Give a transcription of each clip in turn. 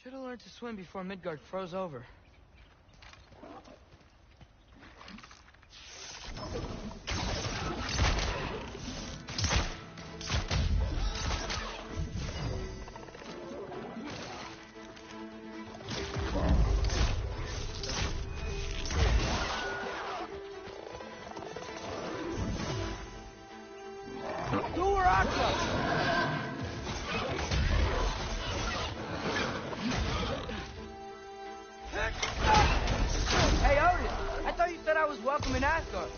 Should have learned to swim before Midgard froze over. Hey, Odin! I thought you said I was welcome in Asgard.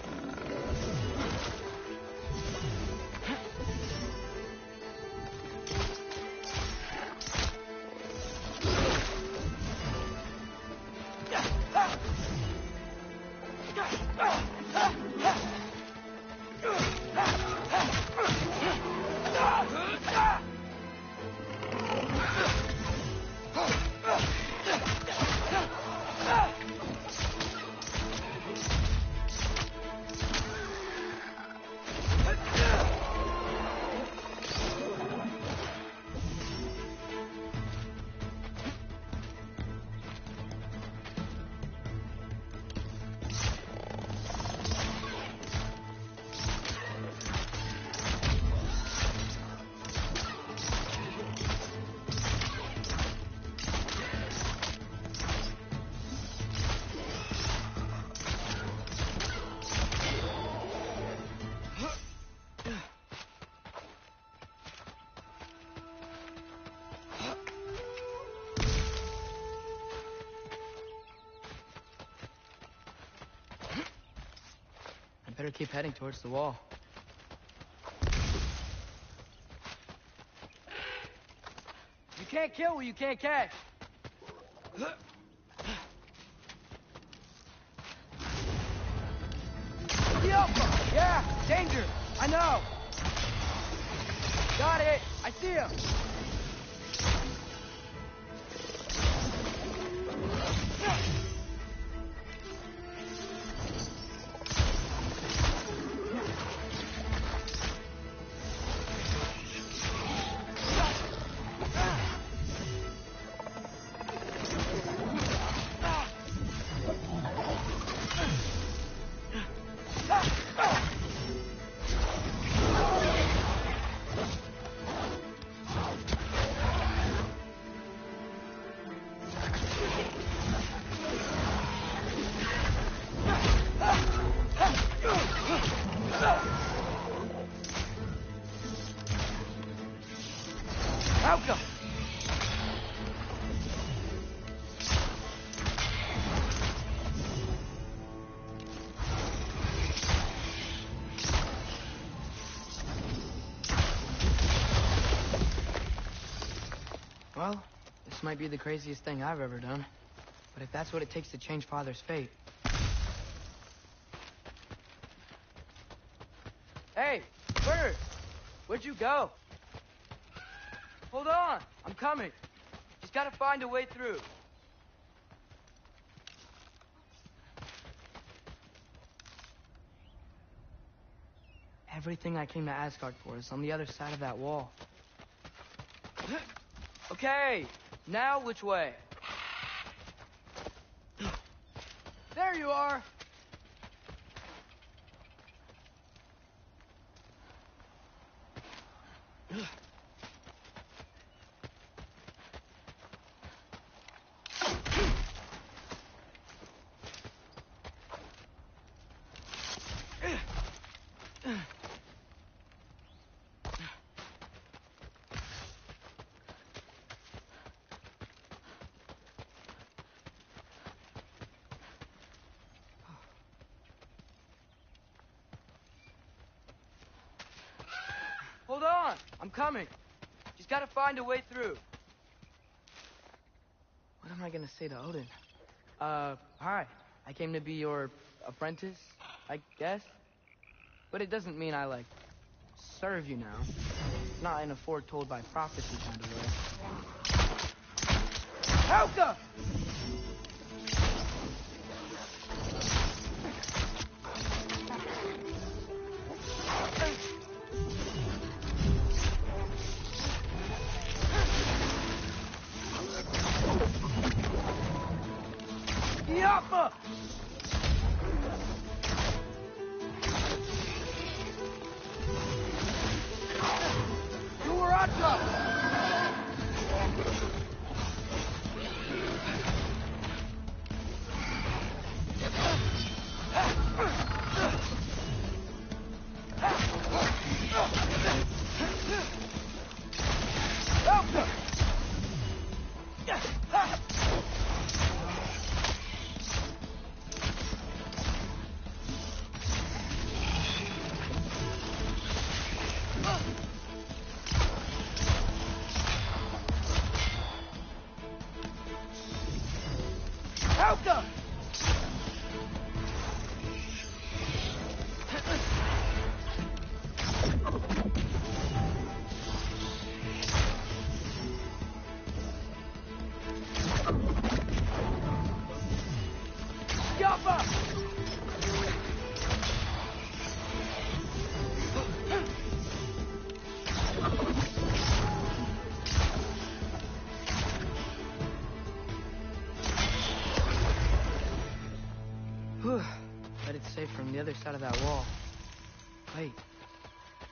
Better keep heading towards the wall. You can't kill what you can't catch. Yeah, danger. I know. Got it. I see him. Outcome. Well, this might be the craziest thing I've ever done. But if that's what it takes to change Father's fate... Hey, Bird! Where'd you go? Hold on, I'm coming. Just gotta find a way through. Everything I came to Asgard for is on the other side of that wall. Okay, now which way? There you are! Hold on, I'm coming. Just gotta find a way through. What am I gonna say to Odin? Hi. I came to be your apprentice, I guess. But it doesn't mean I, like, serve you now. Not in a foretold by prophecy kind of way. Helga! Whew. Bet it's safe from the other side of that wall. Wait,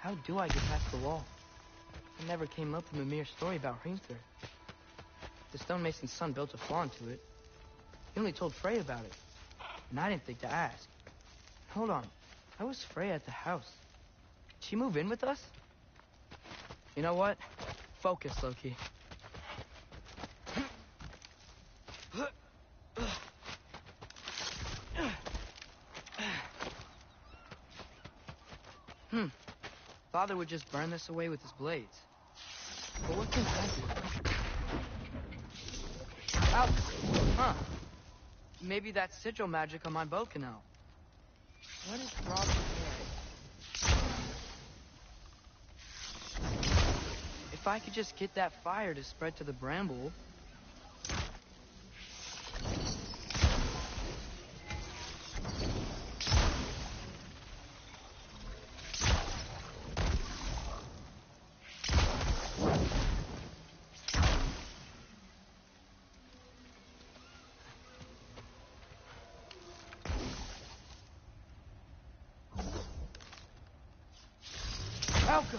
how do I get past the wall? It never came up in Mimir's story about Hrimthur. The stonemason's son built a flaw into it. He only told Frey about it, and I didn't think to ask. Hold on, how was Frey at the house? Did she move in with us? You know what? Focus, Loki. Father would just burn this away with his blades. But what can I do? Ow! Huh. Maybe that sigil magic on my bow can help. What is Rob's way? If I could just get that fire to spread to the bramble... Alka!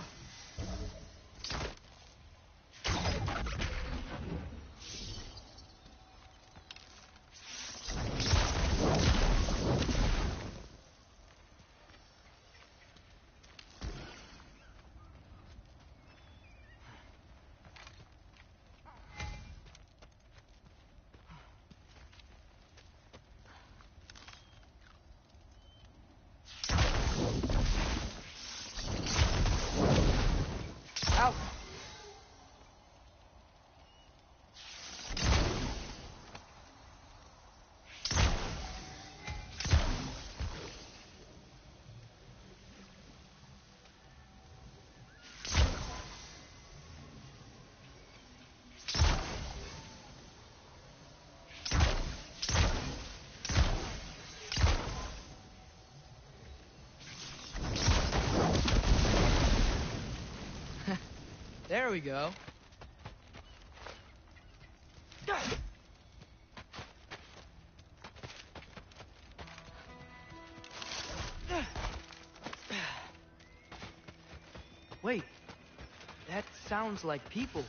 Out! There we go. Wait, that sounds like people.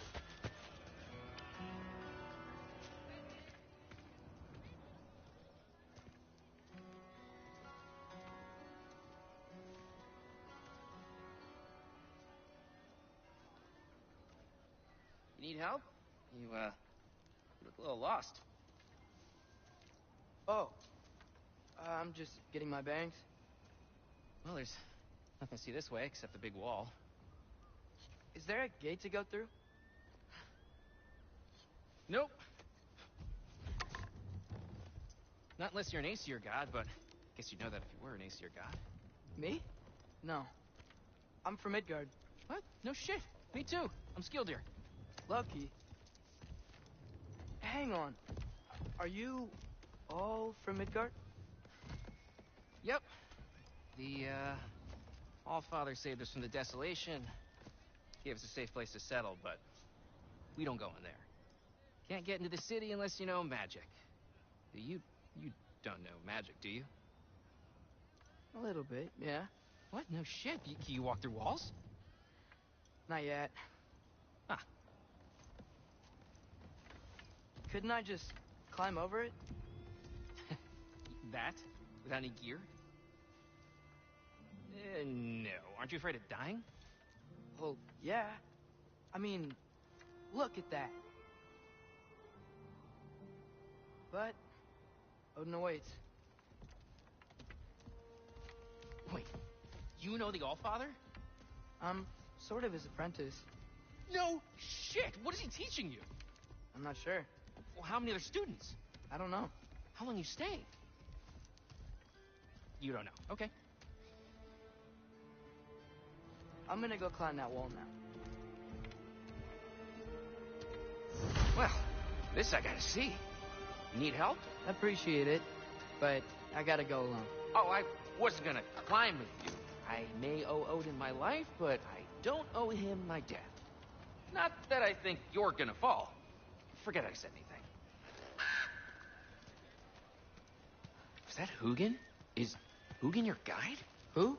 You need help? You look a little lost. Oh, I'm just getting my bearings. Well, there's nothing to see this way except the big wall. Is there a gate to go through? Nope. Not unless you're an Aesir god, but I guess you'd know that if you were an Aesir god. Me? No. I'm from Midgard. What? No shit. Me too. I'm Skildir. Lucky. Hang on. Are you all from Midgard? Yep. The, Allfather saved us from the desolation. Gave us a safe place to settle, but we don't go in there. Can't get into the city unless you know magic. You don't know magic, do you? A little bit, yeah. What? No shit. Can you walk through walls? Not yet. Huh. Couldn't I just climb over it? That? Without any gear? No. Aren't you afraid of dying? Well, yeah. I mean, look at that. But, Odin awaits. Wait, you know the Allfather? I'm sort of his apprentice. No shit! What is he teaching you? I'm not sure. Well, how many other students? I don't know. How long you staying? You don't know. Okay. I'm gonna go climb that wall now. Well, this I gotta see. You need help? Appreciate it, but I gotta go alone. Oh, I wasn't gonna climb with you. I may owe Odin my life, but I don't owe him my death. Not that I think you're gonna fall. Forget I said anything. Is that Hugin? Is Hugin your guide? Who?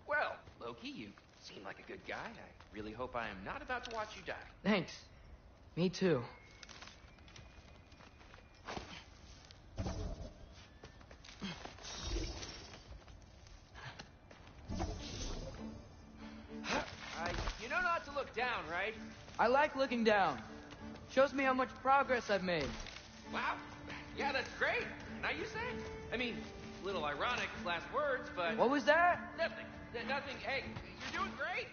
Well, Loki, you seem like a good guy. I really hope I am not about to watch you die. Thanks. Me too. You know not to look down, right? I like looking down. Shows me how much progress I've made. Wow. Yeah, that's great. Now you say? I mean, a little ironic, last words, but... What was that? Nothing. Nothing. Hey, you're doing great.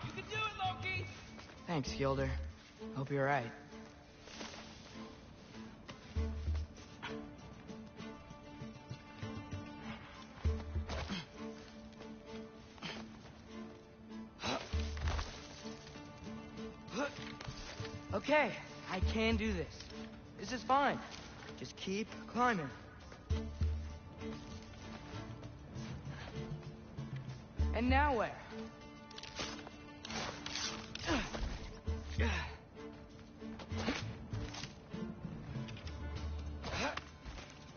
You can do it, Loki! Thanks, Gilder. Hope you're right. Okay, I can do this. This is fine. Just keep climbing. And now where?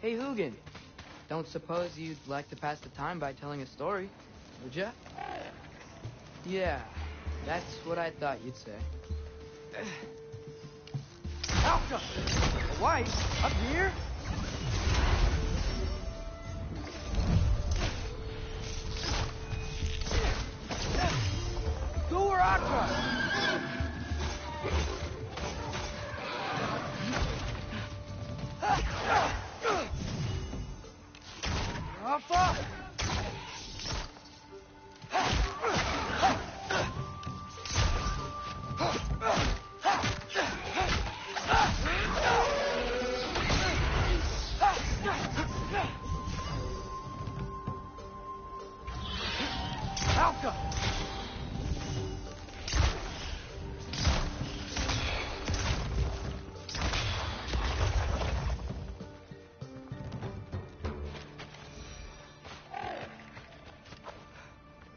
Hey, Hugin. Don't suppose you'd like to pass the time by telling a story, would ya? Yeah, that's what I thought you'd say. Alka! A wife? Up here? Go where Aka! Alpha! Alka!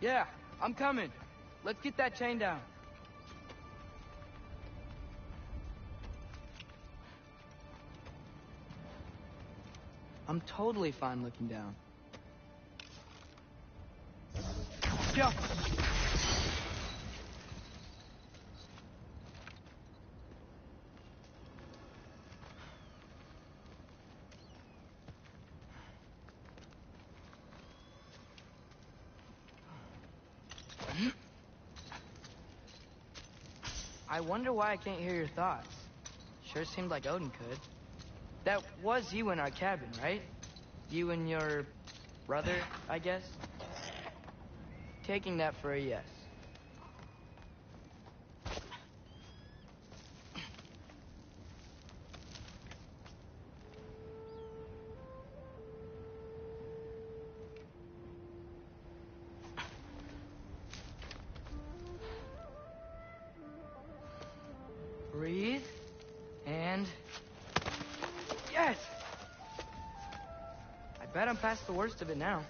Yeah, I'm coming. Let's get that chain down. I'm totally fine looking down. Go! I wonder why I can't hear your thoughts. Sure seemed like Odin could. That was you in our cabin, right? You and your brother, I guess? Taking that for a yes. Yes! I bet I'm past the worst of it now.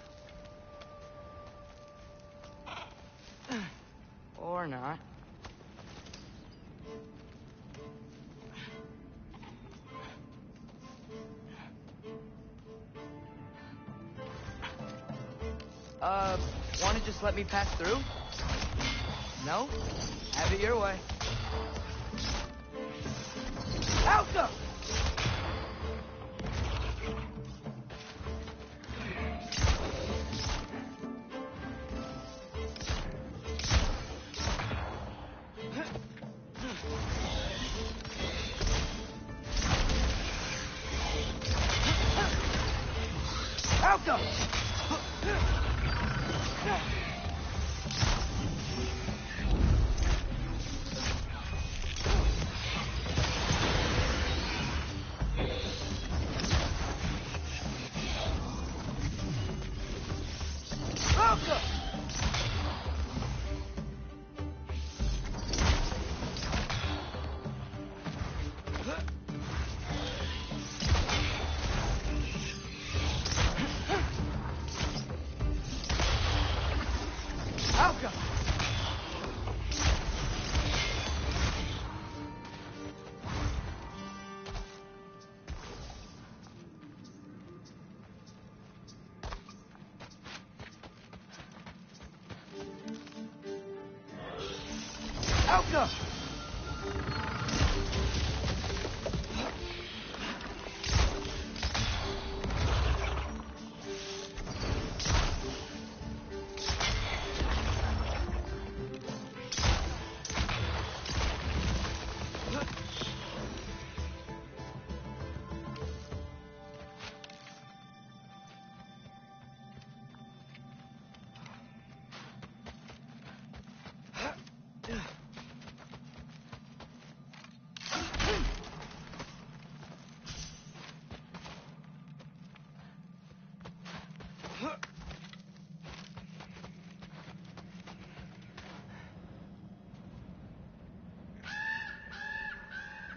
Or not. Wanna just let me pass through? No? Have it your way. Alka! Alka! Alka! Alka!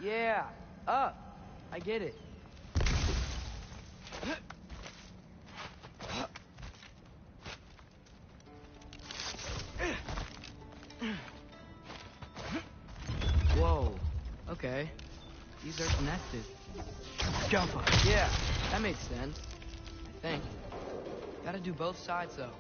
Yeah, up. I get it. Whoa. Okay. These are connected. Jump up. Yeah, that makes sense. I think. Gotta do both sides, though.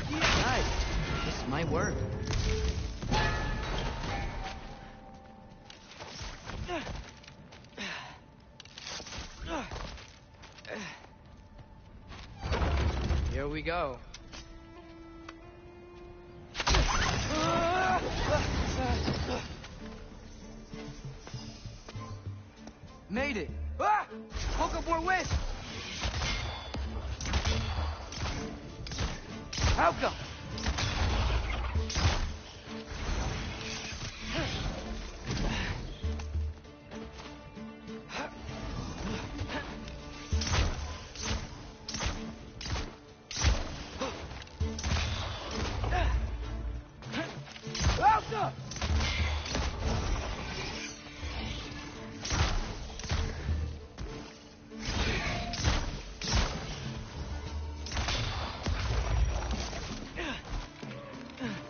Nice. This might work. Here we go. Made it. Ah! Woke up more wind. Alka! Alka!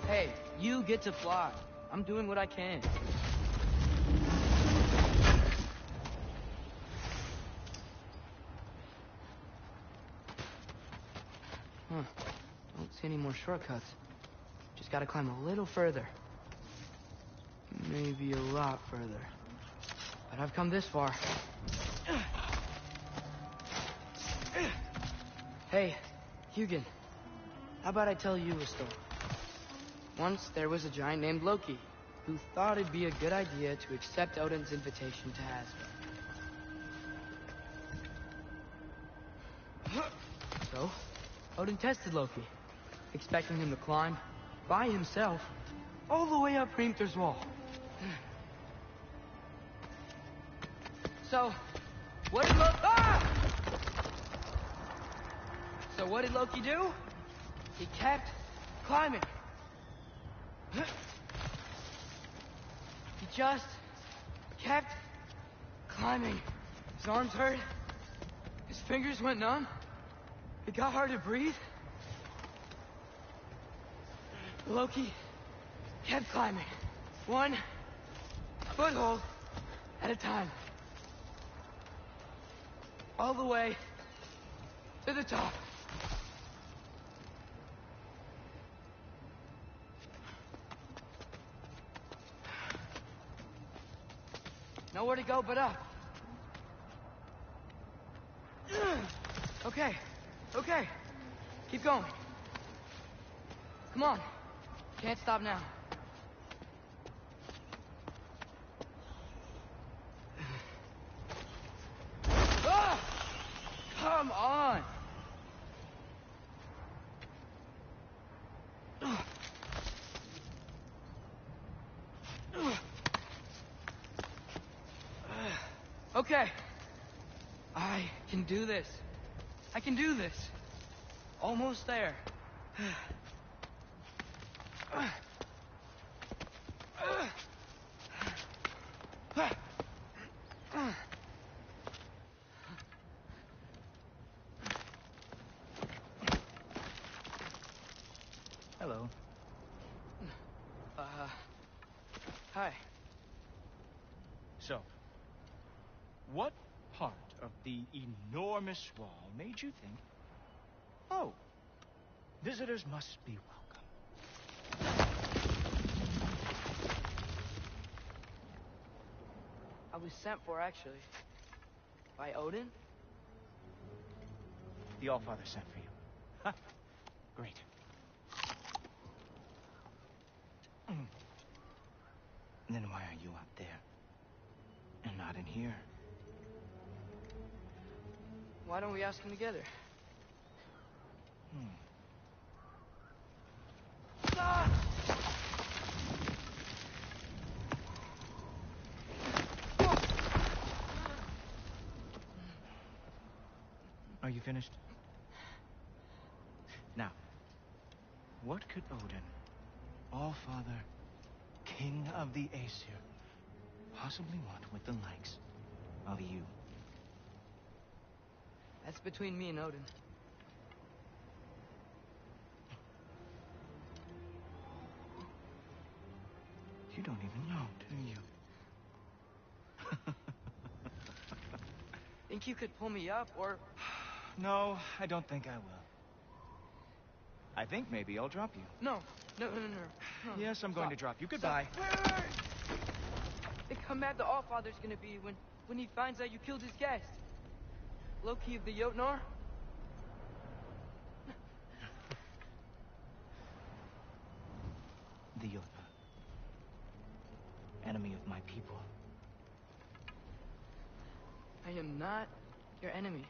Hey, you get to fly. I'm doing what I can. Huh. Don't see any more shortcuts. Just gotta climb a little further. Maybe a lot further. But I've come this far. Hey, Hugin. How about I tell you a story? Once there was a giant named Loki who thought it'd be a good idea to accept Odin's invitation to Asgard. So, Odin tested Loki, expecting him to climb by himself all the way up Hrimthur's wall. So, what did Loki do? He kept climbing. He just kept climbing. His arms hurt. His fingers went numb. It got hard to breathe. Loki kept climbing. One foothold at a time. All the way to the top. Nowhere to go but up. Okay. Keep going. Come on. Can't stop now. Come on! Okay. I can do this. I can do this. Almost there. Hello. Hi. So, what part of the enormous wall made you think, oh, visitors must be welcome? I was sent for, actually. By Odin? The Allfather sent for you. Ha! Great. Then why are you out there and not in here? Why don't we ask him together? Ah! Are you finished? Now, what could Odin, Allfather, King of the Aesir, possibly want with the likes of you? That's between me and Odin. You don't even know, do you? Think you could pull me up, or... No, I don't think I will. I think maybe I'll drop you. No. Yes, I'm going to drop you. Goodbye. Wait. Think how mad the Allfather's gonna be when he finds out you killed his guest. Loki of the Jotnar? The Jotnar. Enemy of my people. I am not your enemy.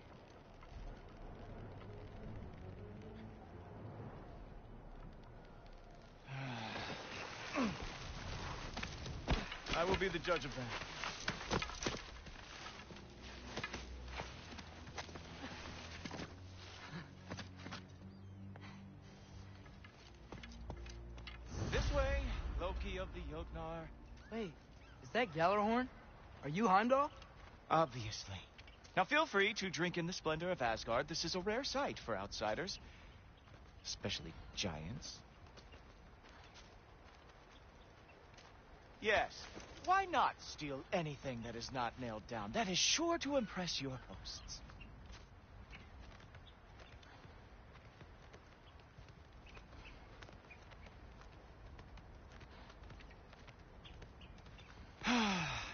I will be the judge of that. This way, Loki of the Jotnar. Wait, is that Gjallarhorn? Are you Heimdall? Obviously. Now feel free to drink in the splendor of Asgard. This is a rare sight for outsiders. Especially giants. Yes, why not steal anything that is not nailed down? That is sure to impress your hosts.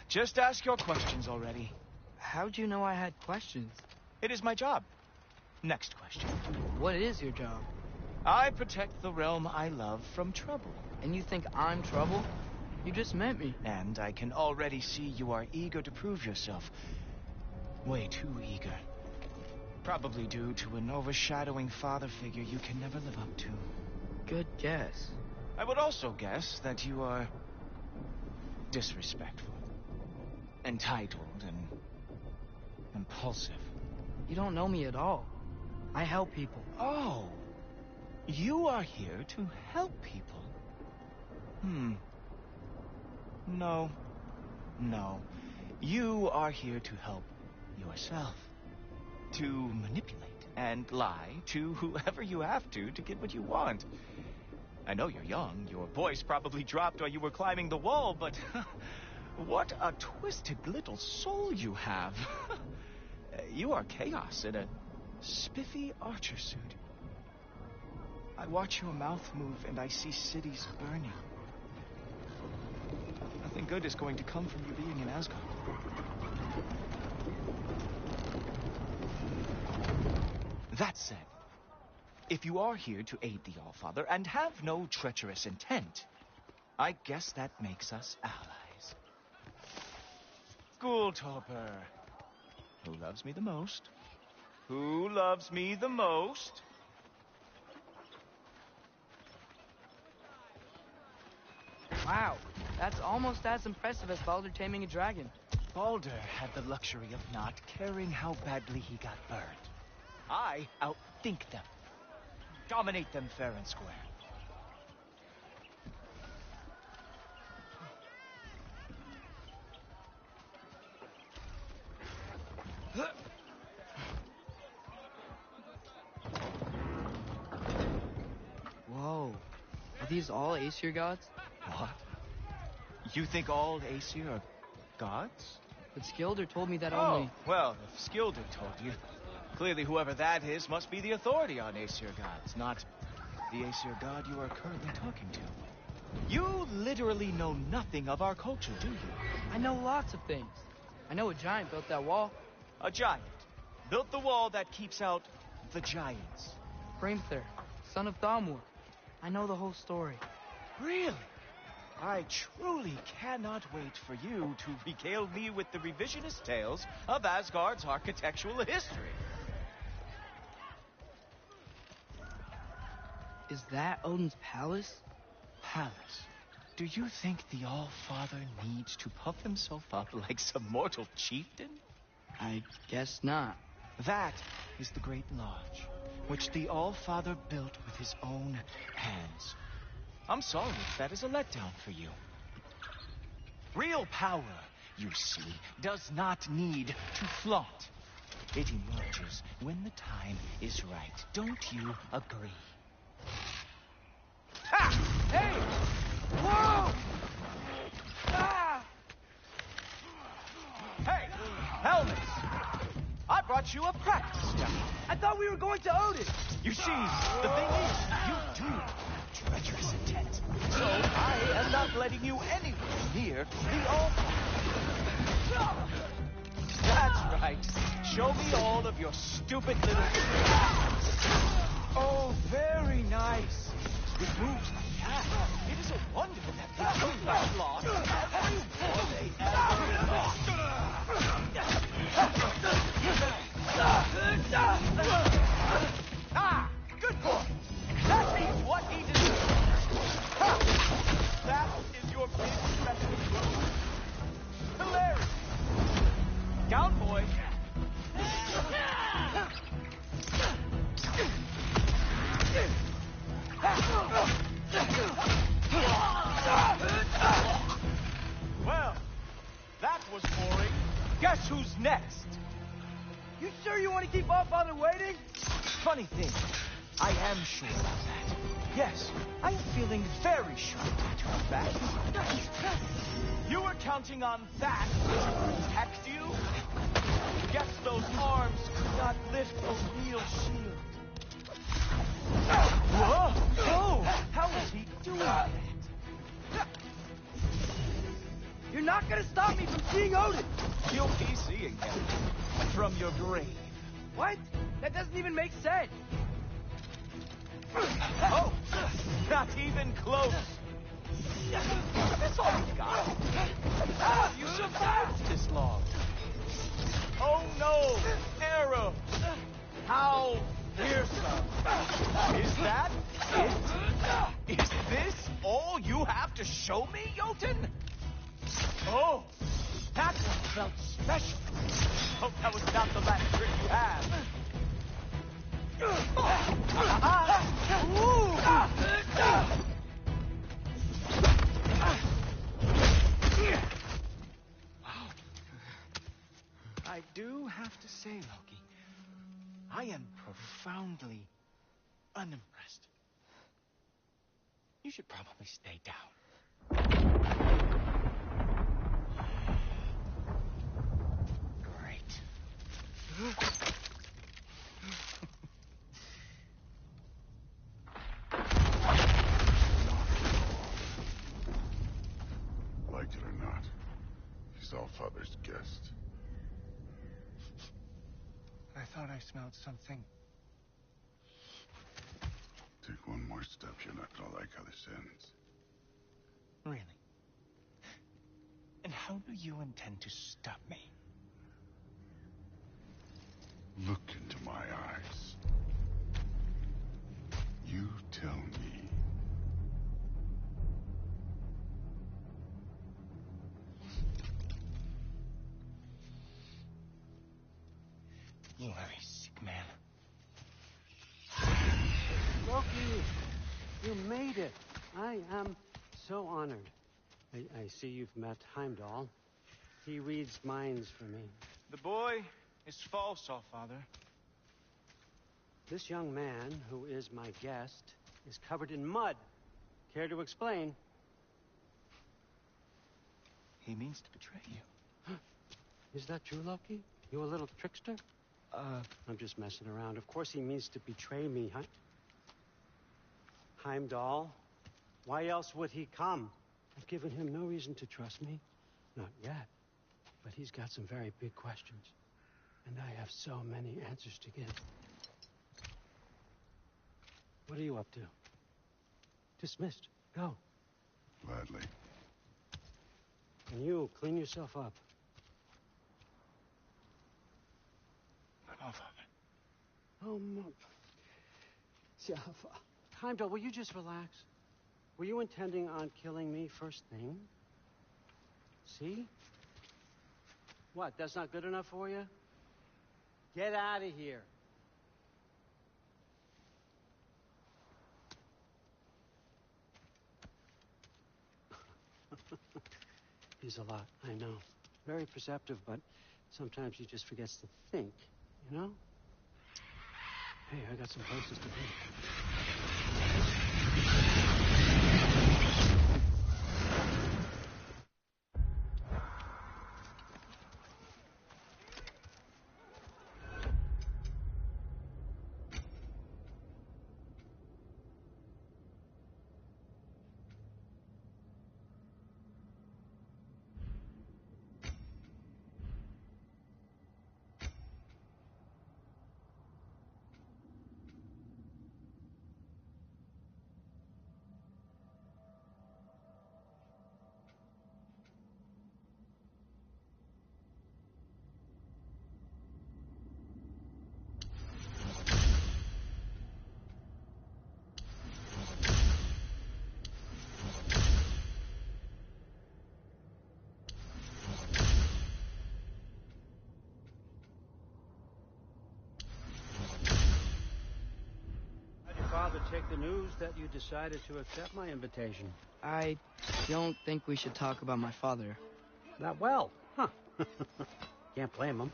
Just ask your questions already. How'd you know I had questions? It is my job. Next question. What is your job? I protect the realm I love from trouble. And you think I'm trouble? You just met me. And I can already see you are eager to prove yourself. Way too eager. Probably due to an overshadowing father figure you can never live up to. Good guess. I would also guess that you are disrespectful, entitled, and impulsive. You don't know me at all. I help people. Oh, you are here to help people. No. You are here to help yourself. To manipulate and lie to whoever you have to get what you want. I know you're young. Your voice probably dropped while you were climbing the wall, but what a twisted little soul you have. You are chaos in a spiffy archer suit. I watch your mouth move and I see cities burning. Nothing good is going to come from you being in Asgard. That said, if you are here to aid the Allfather and have no treacherous intent, I guess that makes us allies. Skulltopper. Who loves me the most? Who loves me the most? Wow, that's almost as impressive as Baldur taming a dragon. Baldur had the luxury of not caring how badly he got burned. I outthink them. Dominate them fair and square. Whoa. Are these all Aesir gods? What? You think all Aesir are gods? But Skilder told me that only... Well, if Skilder told you, clearly whoever that is must be the authority on Aesir gods, not the Aesir god you are currently talking to. You literally know nothing of our culture, do you? I know lots of things. I know a giant built that wall. A giant built the wall that keeps out the giants. Hrimthur, son of Thamur. I know the whole story. Really? I truly cannot wait for you to regale me with the revisionist tales of Asgard's architectural history. Is that Odin's palace? Palace? Do you think the All-Father needs to puff himself up like some mortal chieftain? I guess not. That is the Great Lodge, which the All-Father built with his own hands. I'm sorry if that is a letdown for you. Real power, you see, does not need to flaunt. It emerges when the time is right. Don't you agree? Ha! Hey! Whoa! Ah! Hey! Helmets! I brought you a practice job. I thought we were going to Odin. You see, the thing is, you do have treacherous intent. So I am not letting you anywhere near the All-Father. That's right. Show me all of your stupid little... Oh, very nice. It moves like that. It is a wonder that they do not lost every war they ever lost. Ah, good boy. That means what he deserves. That is your big special move. Hilarious. Down, boy. Well, that was boring. Guess who's next? You sure you want to keep Allfather waiting? Funny thing, I am sure about that. Yes, I am feeling very sure in fact. You were counting on that to protect you? Guess those arms could not lift a real shield. Whoa! Oh, how is he doing that? You're not going to stop me from seeing Odin. You'll be seeing him from your grave. What? That doesn't even make sense. Oh, not even close. That's all you got. How have you survived this long? Oh no, arrows. How fearsome. Is that it? Is this all you have to show me, Jotun? Oh, that one felt special. Hope that was not the last trick you had. Wow. I do have to say, Loki, I am profoundly unimpressed. You should probably stay down. Great. Like it or not, he's Allfather's guest. I thought I smelled something. Take one more step, you're not gonna like how this ends. Really? And how do you intend to stop me? Look into my eyes. You tell me. You are a sick man. Loki, you made it. I am so honored. I see you've met Heimdall. He reads minds for me. The boy is false, Allfather. This young man, who is my guest, is covered in mud. Care to explain? He means to betray you. Is that true, Loki? You a little trickster? I'm just messing around. Of course he means to betray me, Heimdall. Why else would he come? I've given him no reason to trust me. Not yet. But he's got some very big questions. And I have so many answers to give. What are you up to? Dismissed. Go. Gladly. And you, clean yourself up. Oh, no. Yeah, Heimdall, will you just relax? Were you intending on killing me first thing? See? What, that's not good enough for you? Get out of here. He's a lot, I know. Very perceptive, but sometimes he just forgets to think, you know? Hey, I got some places to be. Father, take the news that you decided to accept my invitation. I don't think we should talk about my father. Not well, huh? Can't blame him.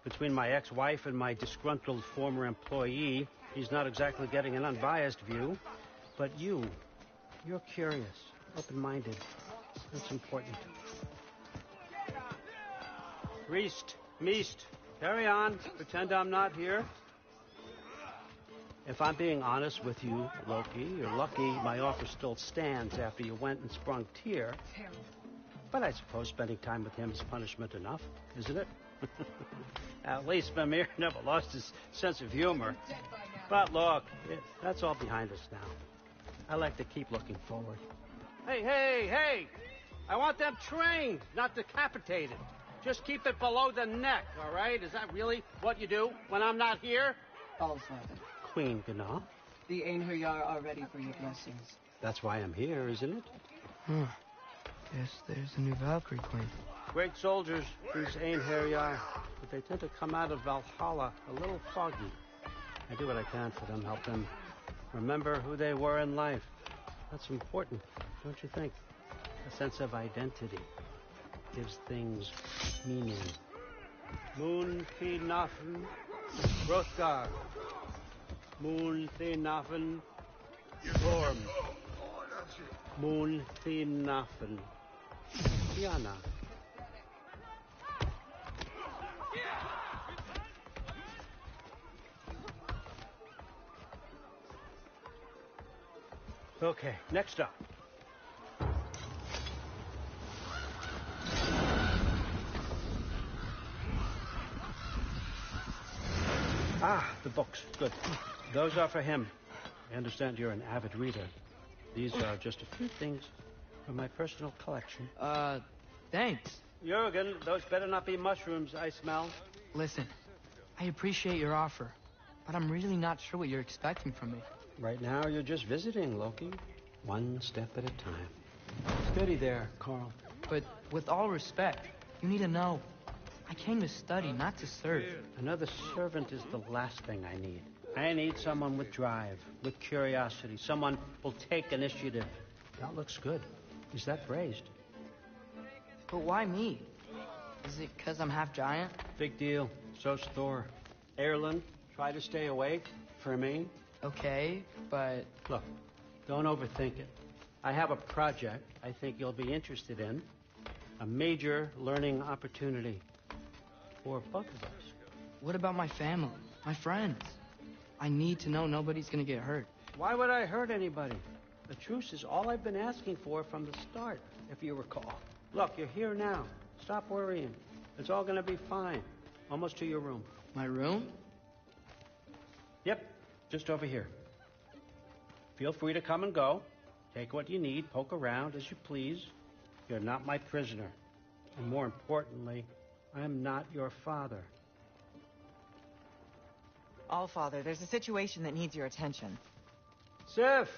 Between my ex-wife and my disgruntled former employee, he's not exactly getting an unbiased view. But you're curious, open-minded. That's important. Priest, Meest, carry on. Pretend I'm not here. If I'm being honest with you, Loki, you're lucky my offer still stands after you went and sprung Tyr. But I suppose spending time with him is punishment enough, isn't it? At least Mimir never lost his sense of humor. But look, that's all behind us now. I like to keep looking forward. Hey! I want them trained, not decapitated. Just keep it below the neck, all right? Is that really what you do when I'm not here? All Father. Queen Gná. The Einherjar are ready for your blessings. That's why I'm here, isn't it? Guess there's a new Valkyrie Queen. Great soldiers, these Einherjar, but they tend to come out of Valhalla a little foggy. I do what I can for them, help them remember who they were in life. That's important, don't you think? A sense of identity gives things meaning. Moon fi nafen, Hrothgar. Moon fi nafen, Gorm. Moon fi nafen, Diana. Okay, next up. The books. Good. Those are for him. I understand you're an avid reader. These are just a few things from my personal collection. Thanks. Jurgen, those better not be mushrooms I smell. Listen, I appreciate your offer, but I'm really not sure what you're expecting from me. Right now, you're just visiting, Loki. One step at a time. Steady there, Carl. But with all respect, you need to know, I came to study, not to serve. Another servant is the last thing I need. I need someone with drive, with curiosity, someone who'll take initiative. That looks good. Is that praised? But why me? Is it because I'm half giant? Big deal. So's Thor. Erlen, try to stay awake for me. Okay, but... Look, don't overthink it. I have a project I think you'll be interested in. A major learning opportunity for both of us. What about my family, my friends? I need to know nobody's gonna get hurt. Why would I hurt anybody? A truce is all I've been asking for from the start, if you recall. Look, you're here now. Stop worrying. It's all gonna be fine. Almost to your room. My room? Yep, just over here. Feel free to come and go. Take what you need, poke around as you please. You're not my prisoner. And more importantly, I'm not your father. Allfather, there's a situation that needs your attention. Sif,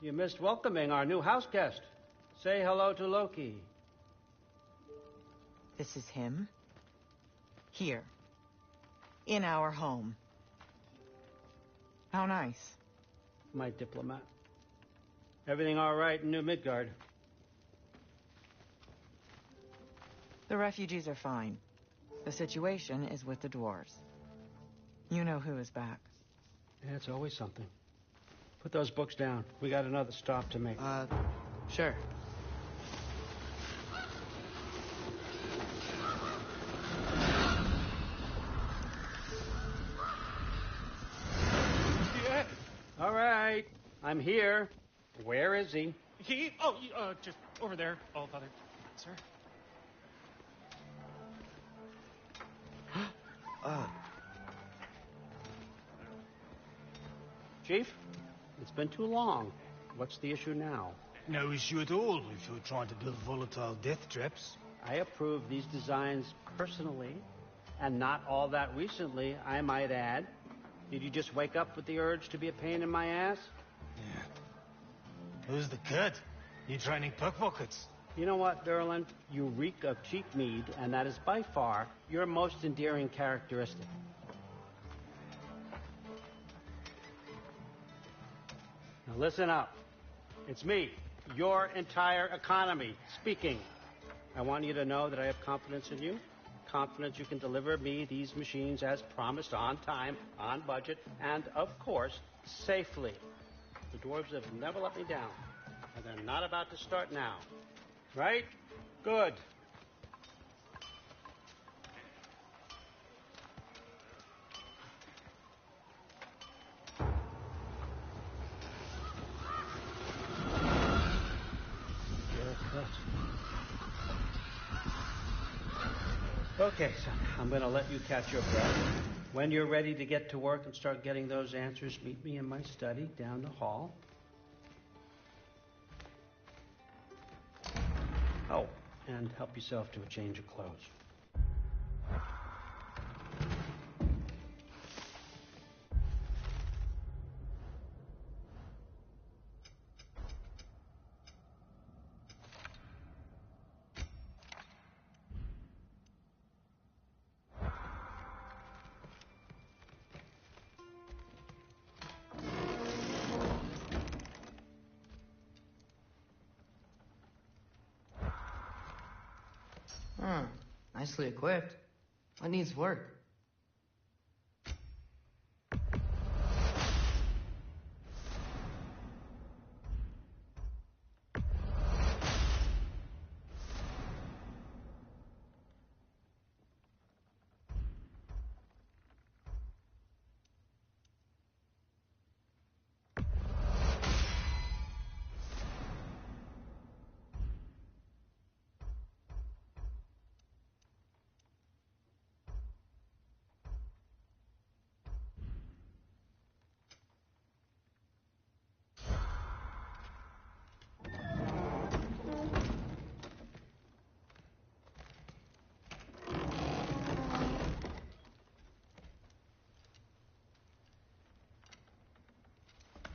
you missed welcoming our new house guest. Say hello to Loki. This is him. Here. In our home. How nice. My diplomat. Everything all right in New Midgard? The refugees are fine. The situation is with the dwarves. You know who is back. Yeah, it's always something. Put those books down. We got another stop to make. Sure. Yeah. All right. I'm here. Where is he? Just over there, Allfather. Sir? Chief, it's been too long. What's the issue now? No issue at all if you're trying to build volatile death traps. I approve these designs personally, and not all that recently, I might add. Did you just wake up with the urge to be a pain in my ass? Yeah. Who's the kid? You training pickpockets? You know what, Derlin? You reek of cheap mead, and that is by far your most endearing characteristic. Now listen up. It's me, your entire economy, speaking. I want you to know that I have confidence in you. Confidence you can deliver me these machines as promised, on time, on budget, and, of course, safely. The dwarves have never let me down, and they're not about to start now. Right? Good. Okay, son, I'm going to let you catch your breath. When you're ready to get to work and start getting those answers, meet me in my study down the hall. Oh, and help yourself to a change of clothes. Nicely equipped. What needs work?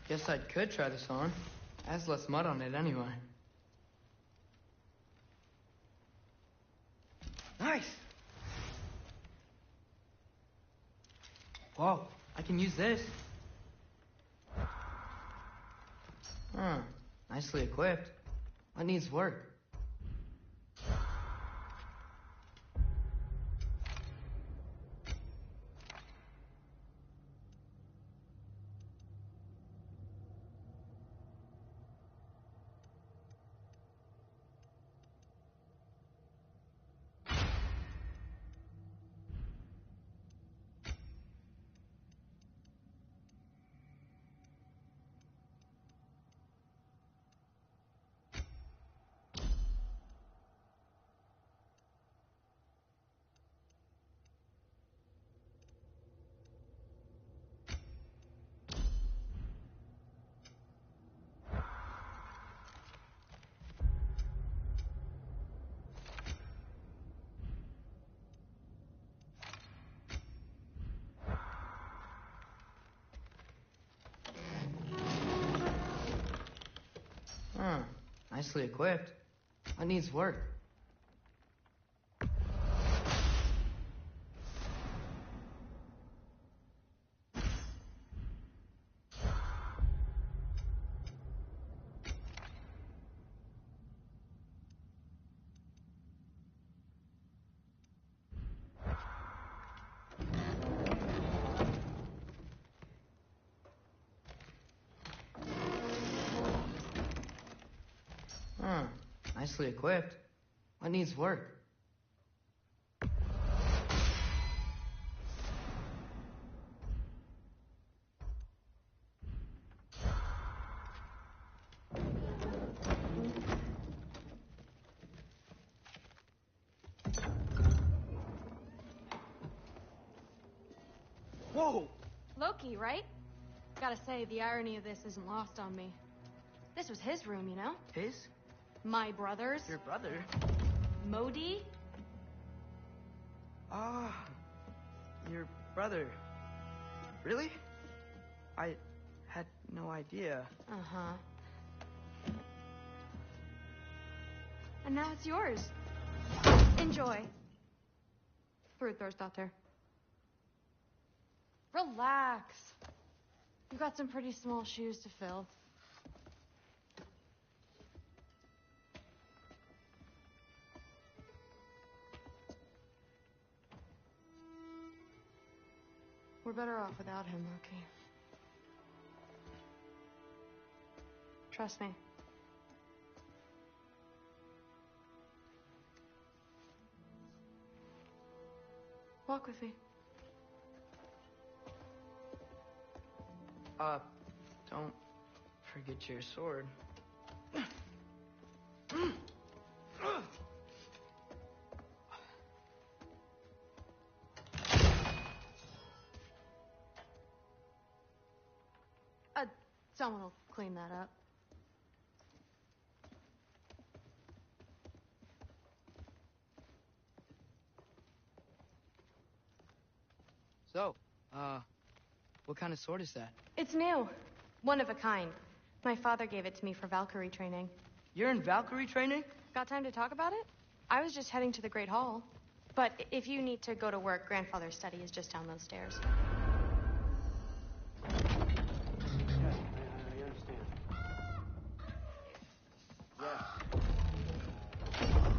Guess I could try this on. It has less mud on it anyway. Nice! Whoa, I can use this. Nicely equipped. What needs work? Nicely equipped. What needs work? Nicely equipped. What needs work? Whoa! Loki, right? Gotta say, the irony of this isn't lost on me. This was his room, you know? His? My brother's. Your brother? Modi? Ah, your brother. Really? I had no idea. Uh-huh. And now it's yours. Enjoy. Fruit thirst out there. Relax. You've got some pretty small shoes to fill. We're better off without him, Loki. Trust me. Walk with me. Don't forget your sword. Someone will clean that up. So, what kind of sword is that? It's new. One of a kind. My father gave it to me for Valkyrie training. You're in Valkyrie training? Got time to talk about it? I was just heading to the Great Hall. But if you need to go to work, Grandfather's study is just down those stairs. Yes, I understand. Yes.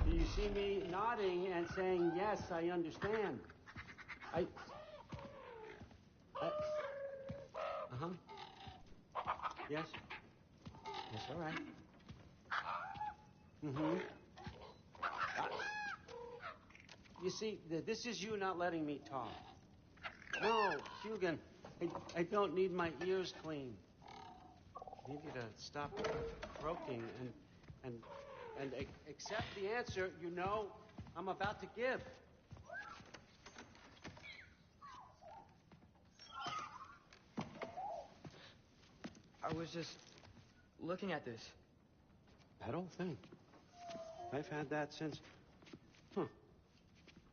Do you see me nodding and saying, yes, I understand? Uh-huh. Yes. Yes, all right. Mm-hmm. You see, this is you not letting me talk. No, Hugan, I don't need my ears cleaned. I need you to stop croaking and accept the answer you know I'm about to give. I was just looking at this. That old thing. I've had that since... Huh.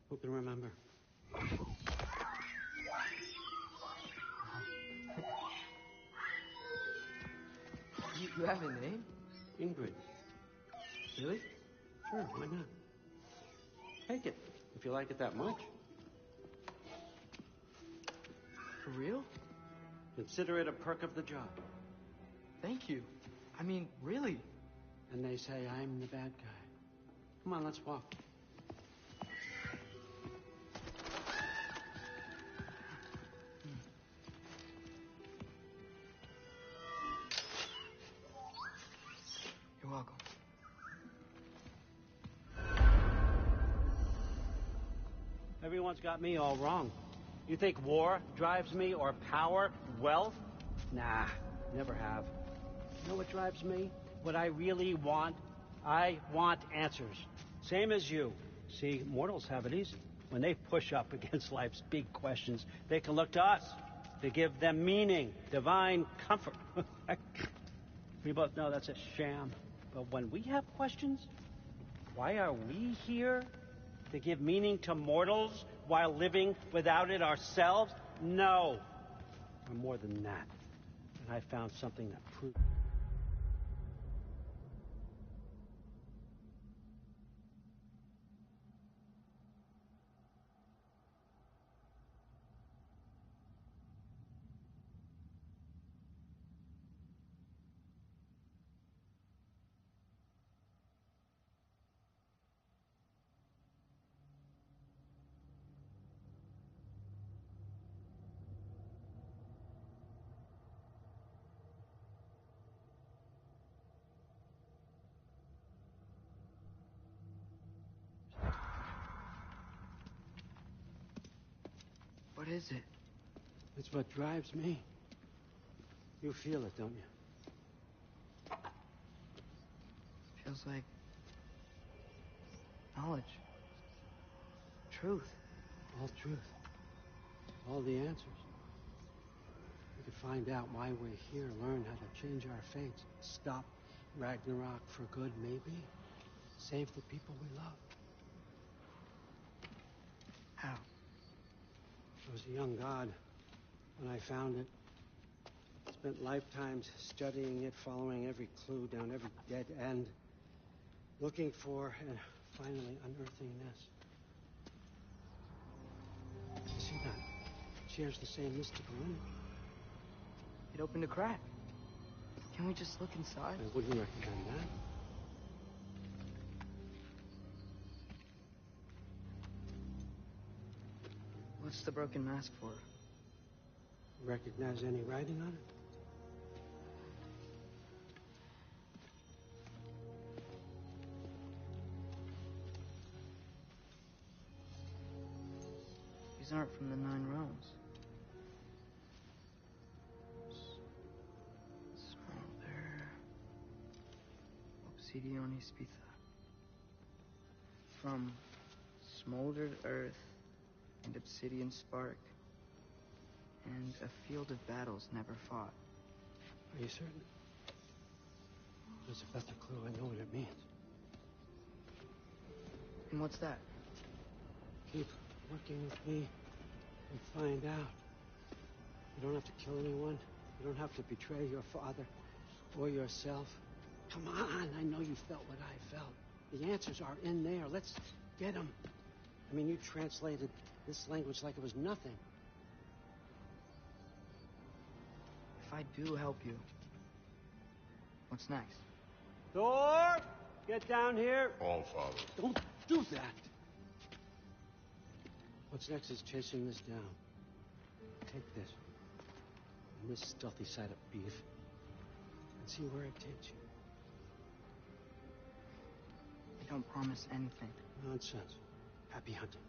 Who can remember? You have a name? Ingrid. Really? Sure, why not? Take it, if you like it that much. For real? Consider it a perk of the job. Thank you. I mean, really. And they say I'm the bad guy. Come on, let's walk. You're welcome. Everyone's got me all wrong. You think war drives me, or power, wealth? Nah, never have. You know what drives me? What I really want? I want answers. Same as you. See, mortals have it easy. When they push up against life's big questions, they can look to us to give them meaning, divine comfort. We both know that's a sham. But when we have questions, why are we here? To give meaning to mortals while living without it ourselves? No. We're more than that. And I found something that proves... What is it? It's what drives me. You feel it, don't you? Feels like knowledge. Truth. All truth. All the answers. We could find out why we're here, learn how to change our fates, stop Ragnarok for good, maybe. Save the people we love. How? I was a young god when I found it. Spent lifetimes studying it, following every clue down every dead end, looking for and finally unearthing this. You see that? It shares the same mystical image. It opened a crack. Can we just look inside? I wouldn't recommend that. What's the broken mask for? Recognize any writing on it? These aren't from the 9 realms. Smolder. Obsidione Spitha. From smoldered earth and obsidian spark, and a field of battles never fought. Are you certain? Because if that's a clue, I know what it means. And what's that? Keep working with me and find out. You don't have to kill anyone. You don't have to betray your father or yourself. Come on, I know you felt what I felt. The answers are in there. Let's get them. I mean, you translated this language like it was nothing. If I do help you, what's next? Thor, get down here. All Father. Don't do that. What's next is chasing this down. Take this. And this stealthy side of beef. And see where it takes you. I don't promise anything. Nonsense. Happy hunting.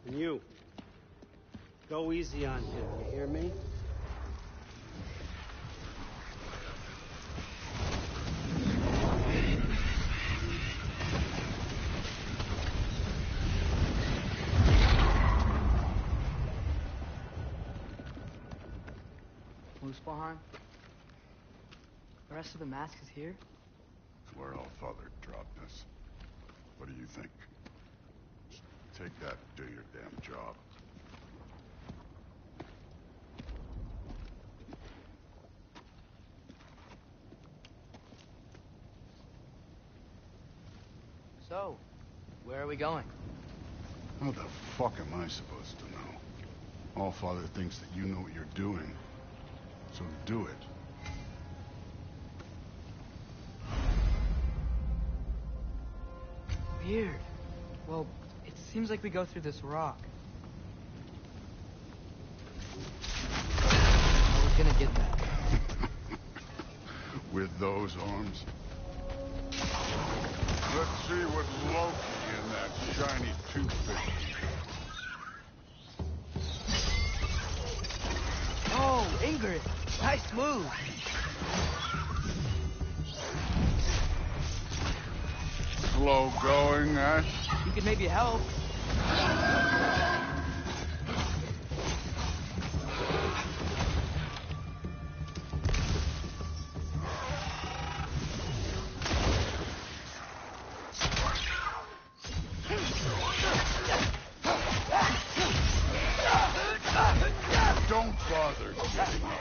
And you. Go easy on him, you hear me? Muspelheim? The rest of the mask is here? It's where All Father dropped us. What do you think? Just take that and do your damn job. So, where are we going? How the fuck am I supposed to know? All Father thinks that you know what you're doing. So do it. Weird. Well, it seems like we go through this rock. How are we gonna get that? With those arms? Let's see what Loki and that shiny toothpick can do. Oh, Ingrid! Nice move! Slow going, eh? You could maybe help. Don't bother getting me.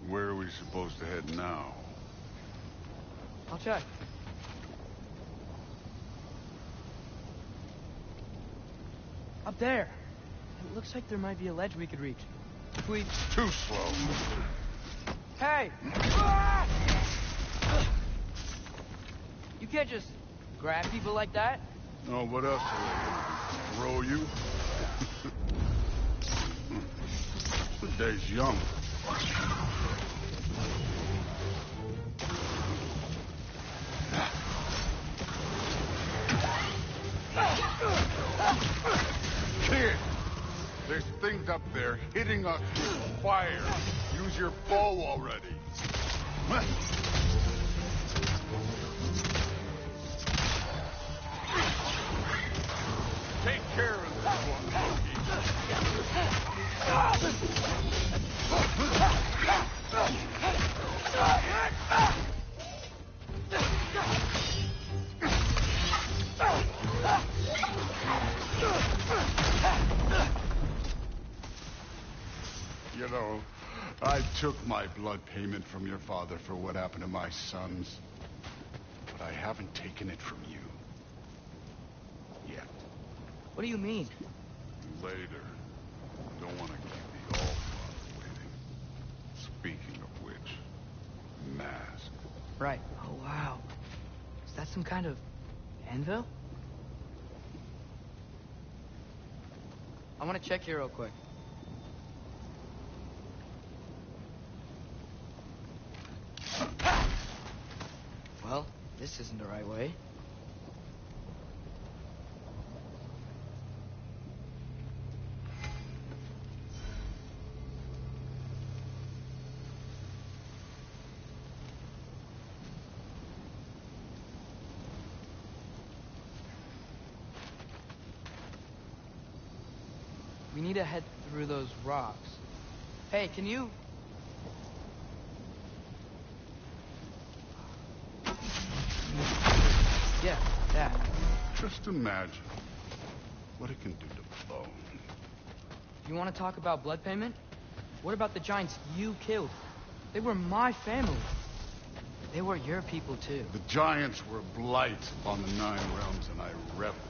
Where are we supposed to head now? I'll check. Up there. It looks like there might be a ledge we could reach. If we... Too slow. Hey! You can't just grab people like that. Oh, what else are they gonna do? Throw you? The day's young. Kid! There's things up there hitting us with fire. Use your bow already. Take care of this one, You know, I took my blood payment from your father for what happened to my sons. But I haven't taken it from you. Yet. What do you mean? Later. Don't want to keep the All-Father waiting. Speaking of which, mask. Right. Oh, wow. Is that some kind of anvil? I want to check here real quick. Well, this isn't the right way. We need to head through those rocks. Hey, can you... Yeah, that. Just imagine what it can do to bone. You want to talk about blood payment? What about the giants you killed? They were my family. They were your people, too. The giants were blight on the 9 realms, and I reveled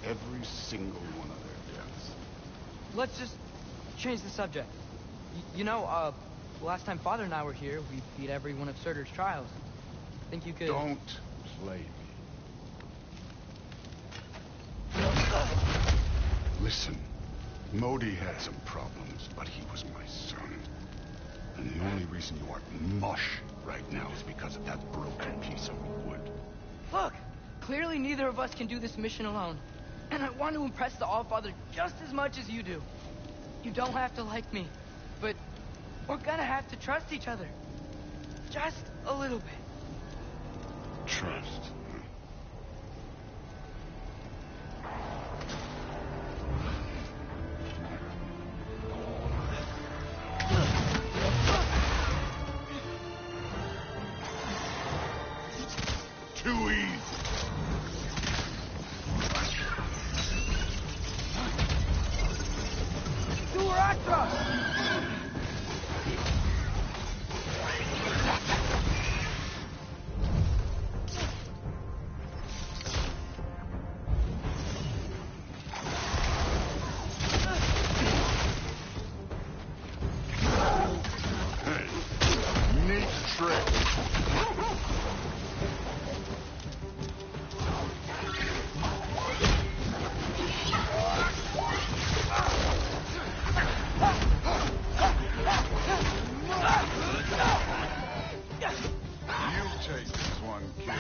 in every single one of their deaths. Let's just change the subject. You know, last time Father and I were here, we beat every one of Surtur's trials. Think you could... Don't play me. Listen, Modi had some problems, but he was my son. And the only reason you aren't mush right now is because of that broken piece of wood. Look, clearly neither of us can do this mission alone. And I want to impress the Allfather just as much as you do. You don't have to like me, but we're gonna have to trust each other. Just a little bit. Trust. Too easy. Duratra! Hey, neat trick. You take this one, kid.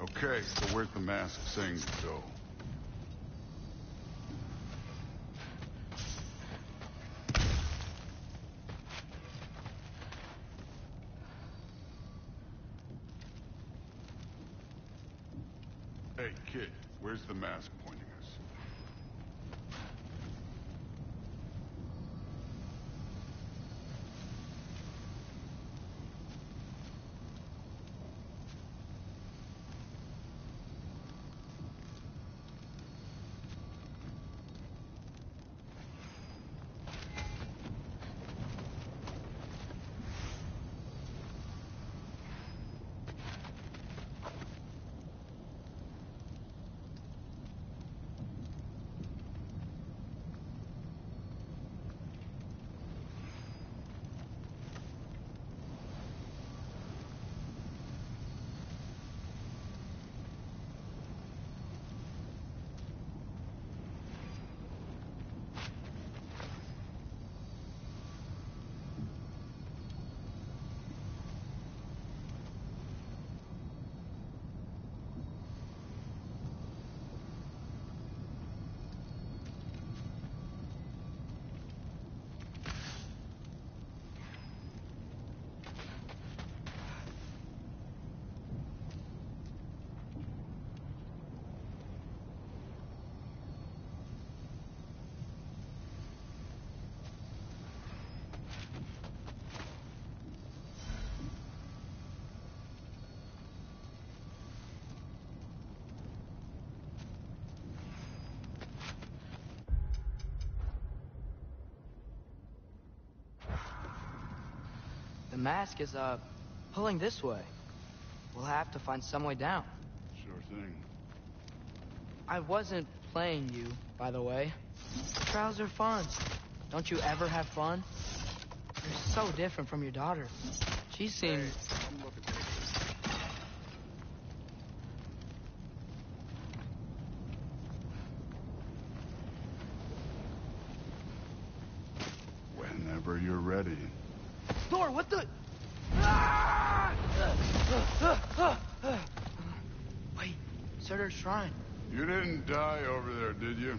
Okay, so where's the mask saying to go? Hey, kid, where's the mask pointing us? The mask is, pulling this way. We'll have to find some way down. Sure thing. I wasn't playing you, by the way. Trials are fun. Don't you ever have fun? You're so different from your daughter. She seems... Hey, come look at this. Whenever you're ready. Thor, what the... Wait, Surtur's shrine. You didn't die over there, did you?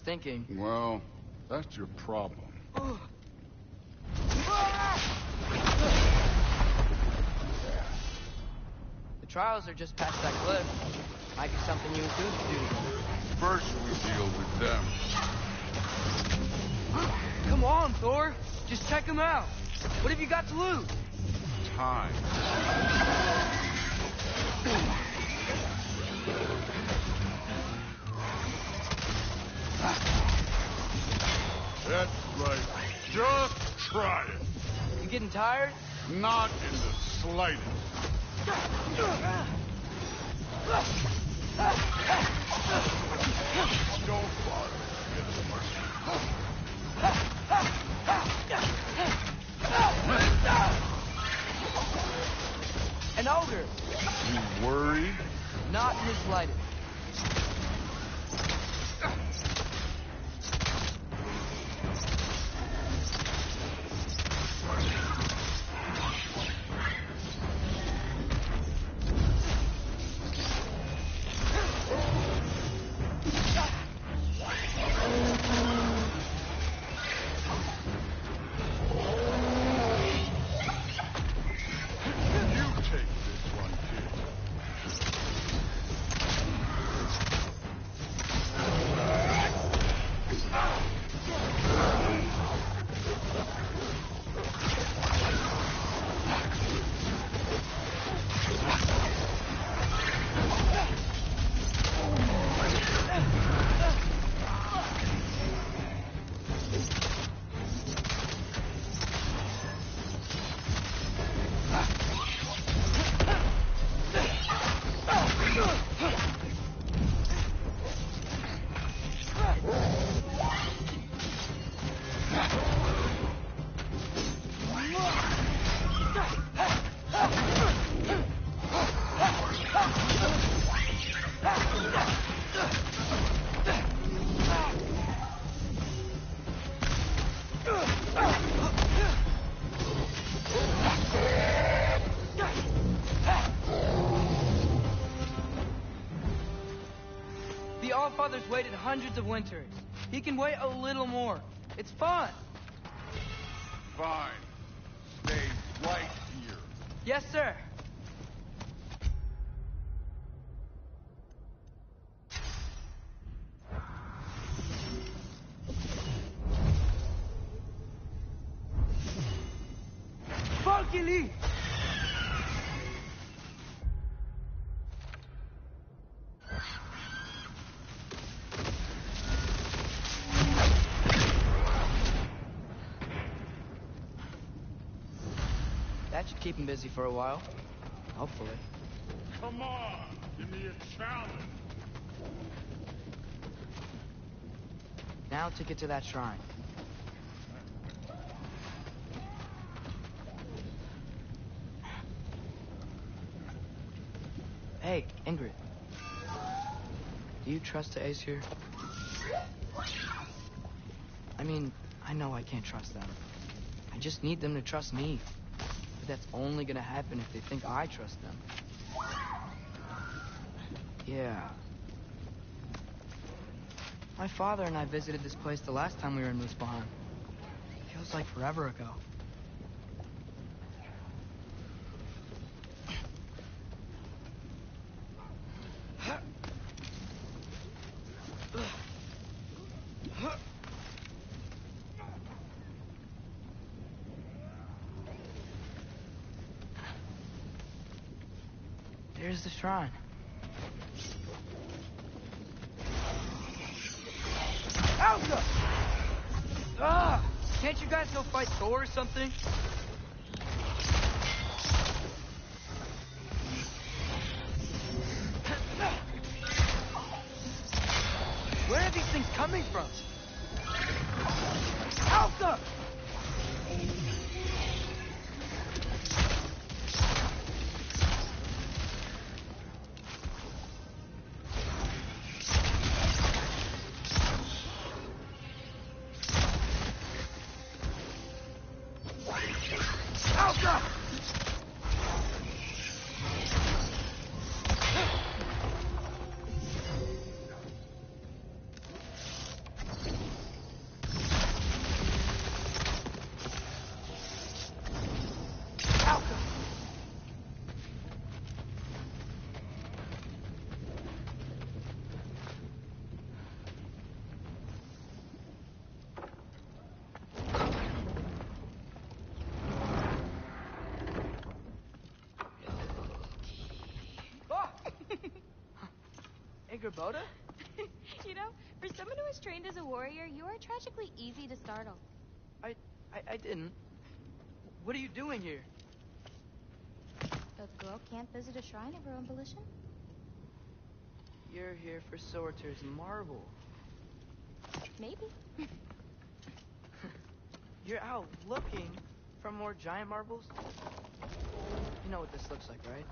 thinking... Well, that's your problem. The trials are just past that cliff. Might be something you and Coop could do together. First, we deal with them. Come on, Thor. Just check them out. What have you got to lose? Time. That's right. Just try it. You getting tired? Not in the slightest. Don't bother. An ogre. You worried? Not in the slightest. The Allfather's waited hundreds of winters. He can wait a little more. It's fun. Fine. Stay right here. Yes, sir. Funky Lee! That should keep him busy for a while. Hopefully. Come on, give me a challenge. Now to get to that shrine. Hey, Ingrid. Do you trust the Ace here? I mean, I know I can't trust them. I just need them to trust me. But that's only gonna happen if they think I trust them. Yeah. My father and I visited this place the last time we were in Muspelheim. Feels like forever ago. There's the shrine. Alka! Ah! Can't you guys go fight Thor or something? Where are these things coming from? Alka! Gerboda? You know, for someone who was trained as a warrior, you are tragically easy to startle. I didn't. What are you doing here? A girl can't visit a shrine of her own volition? You're here for Sorter's marble. Maybe. You're out looking for more giant marbles? You know what this looks like, right?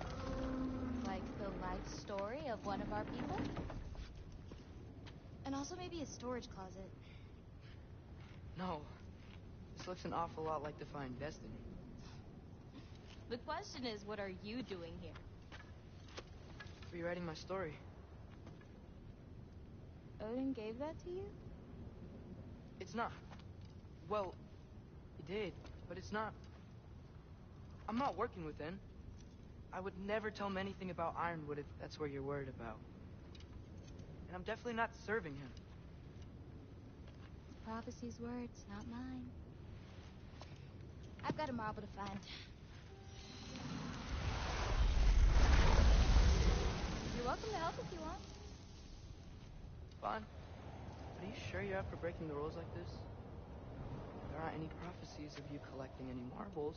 Like the life story of one of our people? And also maybe a storage closet. No. This looks an awful lot like Defying Destiny. The question is, what are you doing here? Rewriting my story. Odin gave that to you? It's not. Well, he did, but it's not. I'm not working with him. I would never tell him anything about Ironwood if that's what you're worried about. And I'm definitely not serving him. It's prophecy's words, not mine. I've got a marble to find. You're welcome to help if you want. Fine. But are you sure you're up for breaking the rules like this? There aren't any prophecies of you collecting any marbles.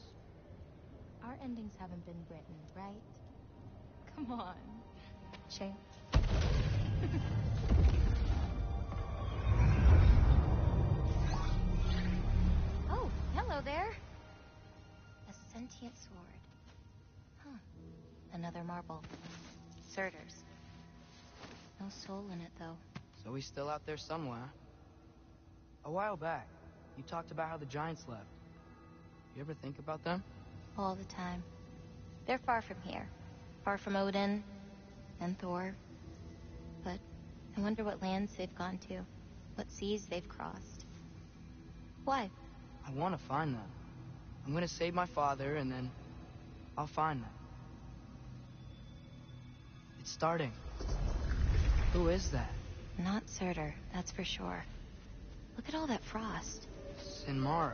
Our endings haven't been written, right? Come on. Shame. Oh, hello there. A sentient sword. Huh. Another marble. Surtur's. No soul in it, though. So he's still out there somewhere. A while back, you talked about how the giants left. You ever think about them? All the time. They're far from here. Far from Odin and Thor. But I wonder what lands they've gone to. What seas they've crossed. Why? I want to find them. I'm gonna save my father, and then I'll find them. It's starting. Who is that? Not Surtur, that's for sure. Look at all that frost. Sinmara.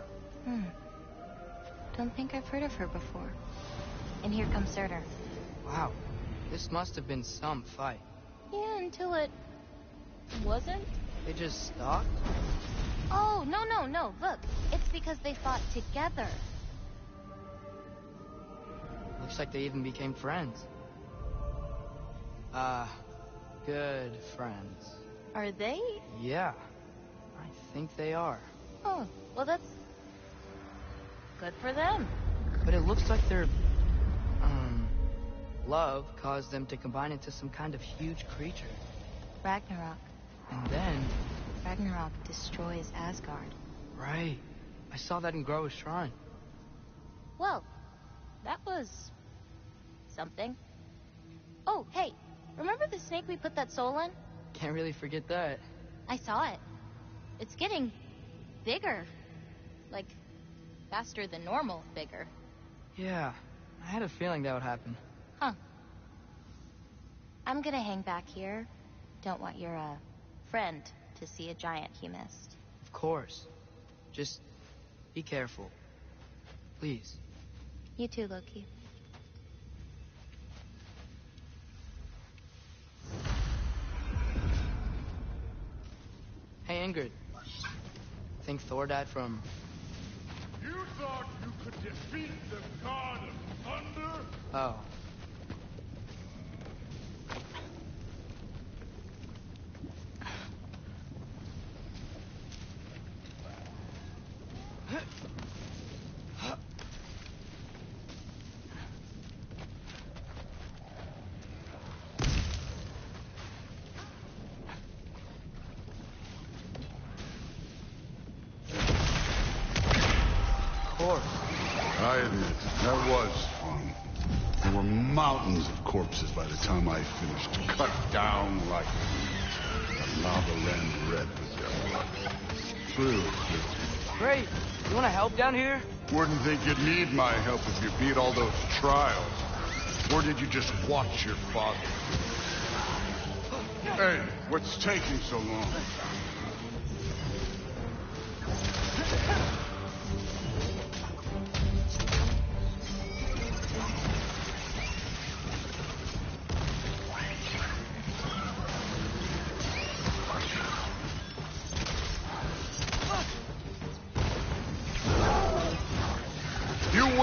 Don't think I've heard of her before. And here comes Surtur. Wow. This must have been some fight. Yeah, until it... wasn't? They just stalked? Oh, no. Look, it's because they fought together. Looks like they even became friends. Good friends. Are they? Yeah. I think they are. Oh, well that's... good for them. But it looks like their... love caused them to combine into some kind of huge creature. Ragnarok. And then... Ragnarok destroys Asgard. Right. I saw that in Groa's shrine. Well, that was... something. Oh, hey, remember the snake we put that soul in? Can't really forget that. I saw it. It's getting... bigger. Like, faster than normal bigger. Yeah, I had a feeling that would happen. Huh. I'm gonna hang back here. Don't want your, friend to see a giant he missed. Of course. Just be careful. Please. You too, Loki. Hey, Ingrid. Think Thor died from... You thought you could defeat the god of thunder? Oh. I admit, that was fun. There were mountains of corpses by the time I finished, cut down like weeds. The lava ran red with their blood. True. Great. You want to help down here? Wouldn't think you'd need my help if you beat all those trials. Or did you just watch your father? Hey, what's taking so long?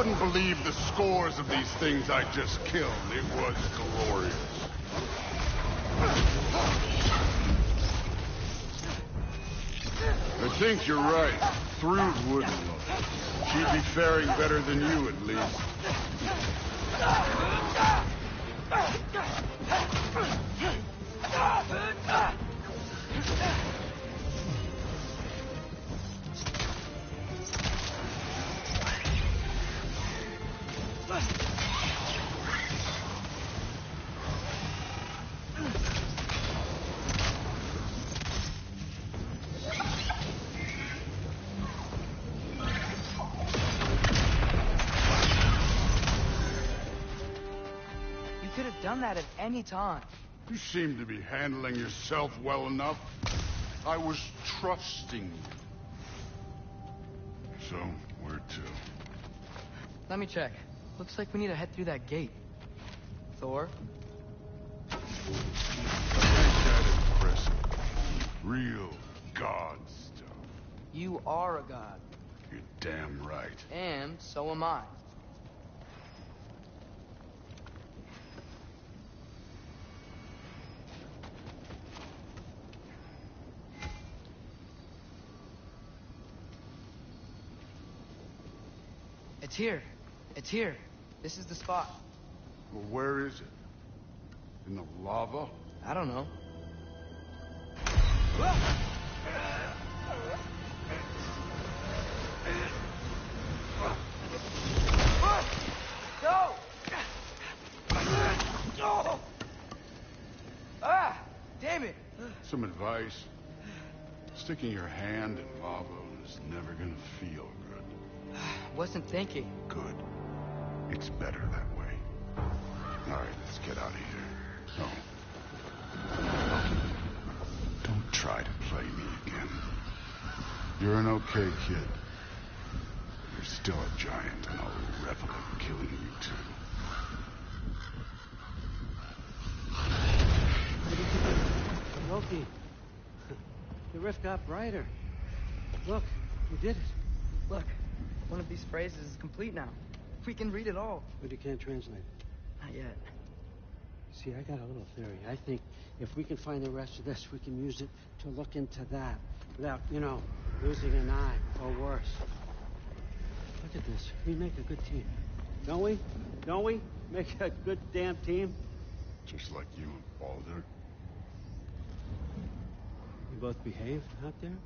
wouldn't believe the scores of these things I just killed. It was glorious. I think you're right. Thrud wouldn't love it. She'd be faring better than you, at least. You could have done that at any time. You seem to be handling yourself well enough. I was trusting you. So, where to? Let me check. Looks like we need to head through that gate. Thor? Ain't that impressive? Real god stuff. You are a god. You're damn right. And so am I. It's here. It's here. This is the spot. Well, where is it? In the lava? I don't know. No! Ah! Damn it! Some advice. Sticking your hand in lava is never gonna feel good. Wasn't thinking. Good. It's better that way. All right, let's get out of here. No. Don't try to play me again. You're an okay kid. You're still a giant, and I'll revel in killing you too. Loki, the rift got brighter. Look, we did it. Look, one of these phrases is complete now. We can read it all. But you can't translate it. Not yet. See, I got a little theory. I think if we can find the rest of this, we can use it to look into that without, losing an eye or worse. Look at this. We make a good team. Don't we? Don't we? Make a good damn team? Just like you and Baldur. You both behave out there?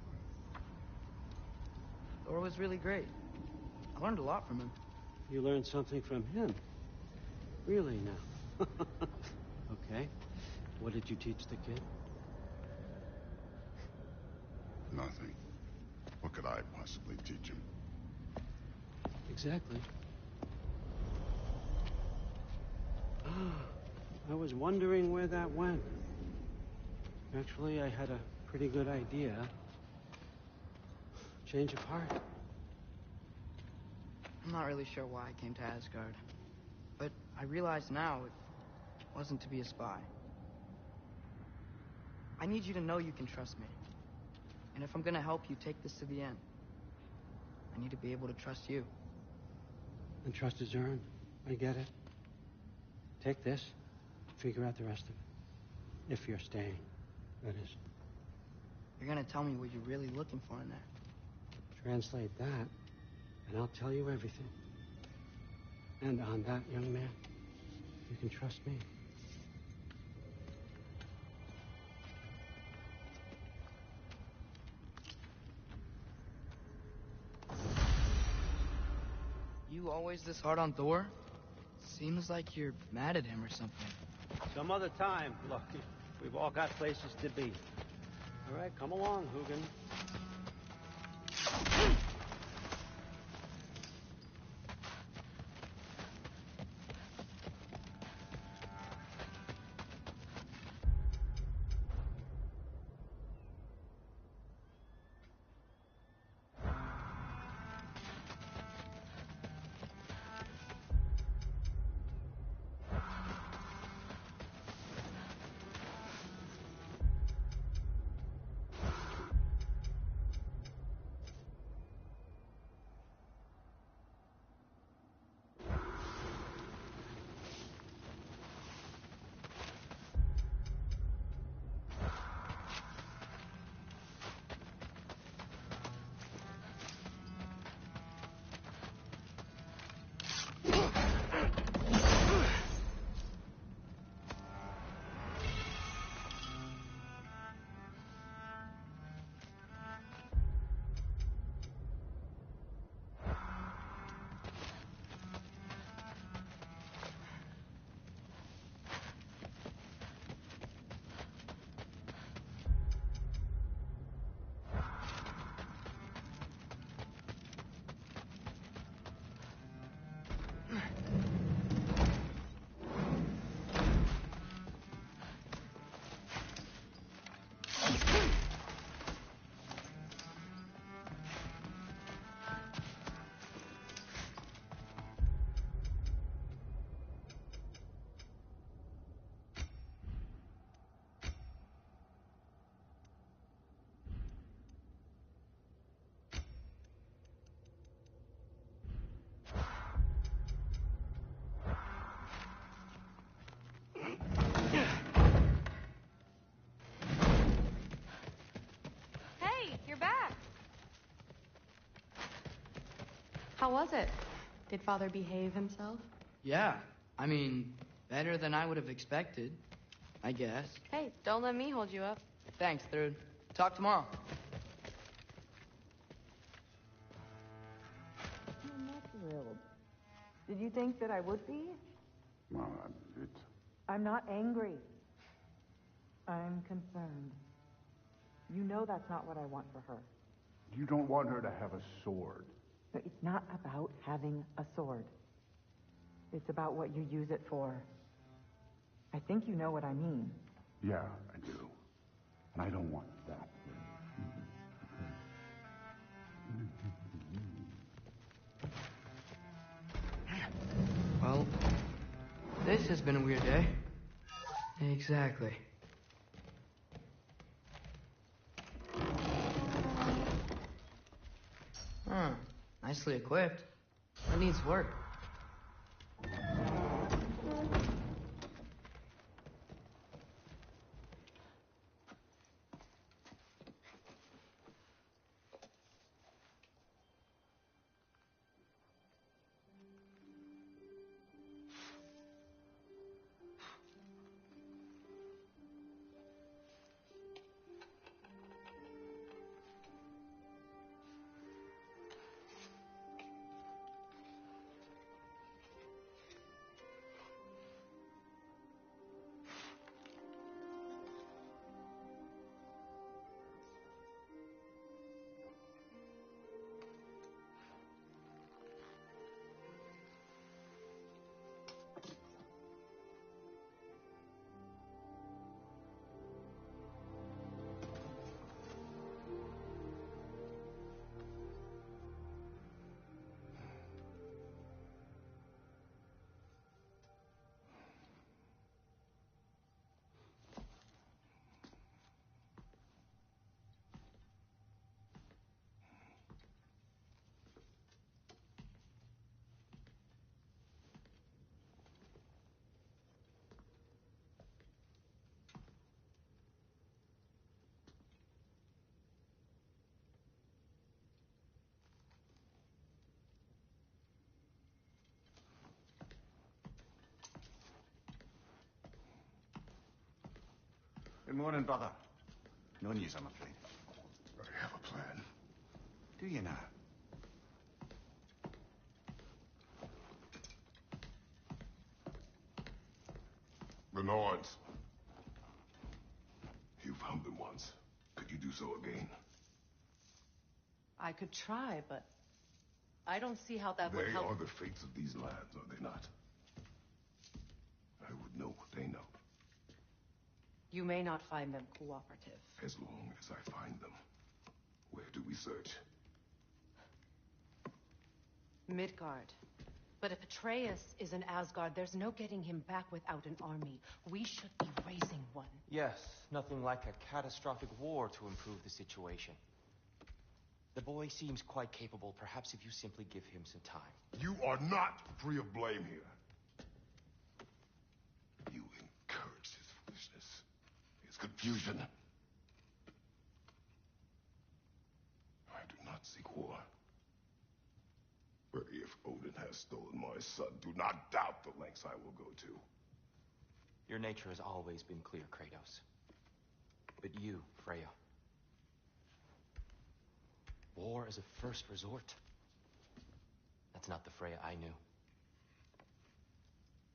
Thor was really great. I learned a lot from him. You learned something from him. Really now. Okay. What did you teach the kid? Nothing. What could I possibly teach him? Exactly. I was wondering where that went. Actually, I had a pretty good idea. Change of heart. I'm not really sure why I came to Asgard. But I realize now it wasn't to be a spy. I need you to know you can trust me. And if I'm gonna help you take this to the end, I need to be able to trust you. And trust is earned. I get it. Take this, figure out the rest of it. If you're staying, that is. You're gonna tell me what you're really looking for in there. Translate that, and I'll tell you everything. And on that, young man, you can trust me. You always this hard on Thor? Seems like you're mad at him or something. Some other time, look. We've all got places to be. All right, come along, Hugin. How was it? Did Father behave himself? Yeah, I mean, better than I would have expected, I guess. Hey, don't let me hold you up. Thanks, Third. Talk tomorrow. I'm not thrilled. Did you think that I would be? Well, I'm not angry. I'm concerned. You know that's not what I want for her. you don't want her to have a sword. But it's not about having a sword. It's about what you use it for. I think you know what I mean. Yeah, I do. And I don't want that. Well, this has been a weird day. Exactly. Huh. Nicely equipped. It needs work. Good morning, brother. No news, I'm afraid. I have a plan. Do you now? The Nords. You found them once. Could you do so again? I could try, but I don't see how that would They help. are the fates of these lands, are they not? I would know what they know. You may not find them cooperative. As long as I find them. Where do we search? Midgard. But if Atreus is in Asgard, there's no getting him back without an army. We should be raising one. Yes, nothing like a catastrophic war to improve the situation. The boy seems quite capable. Perhaps if you simply give him some time. You are not free of blame here. You encourage his foolishness, his confusion. I do not seek war. But if Odin has stolen my son, do not doubt the lengths I will go to. Your nature has always been clear, Kratos. But you, Freya. War as a first resort. That's not the Freya I knew.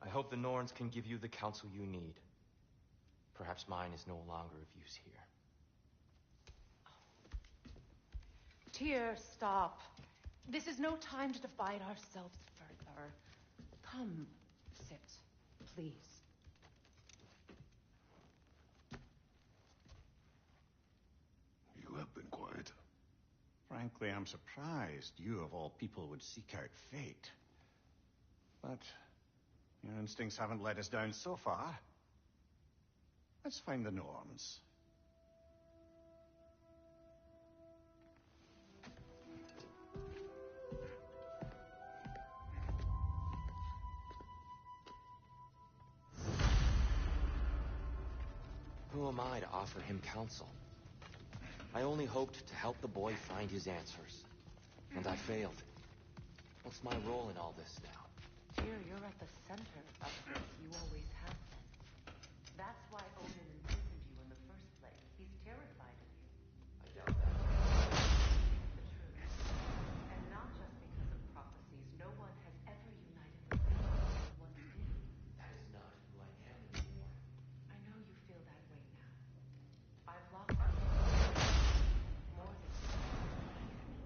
I hope the Norns can give you the counsel you need. Perhaps mine is no longer of use here. Tyr, stop. This is no time to divide ourselves further. Come, sit, please. You have been quiet. Frankly, I'm surprised you, of all people, would seek out fate. But your instincts haven't let us down so far. Let's find the Norns. Who am I to offer him counsel? I only hoped to help the boy find his answers. And I failed. What's my role in all this now? Dear, you're at the center of this. You always have been. That's why Odin imprisoned you in the first place. He's terrified of you. I doubt that. The truth. And not just because of prophecies. No one has ever united the family as you once did. That is not who I am anymore. I know you feel that way now. I've locked you. More than that.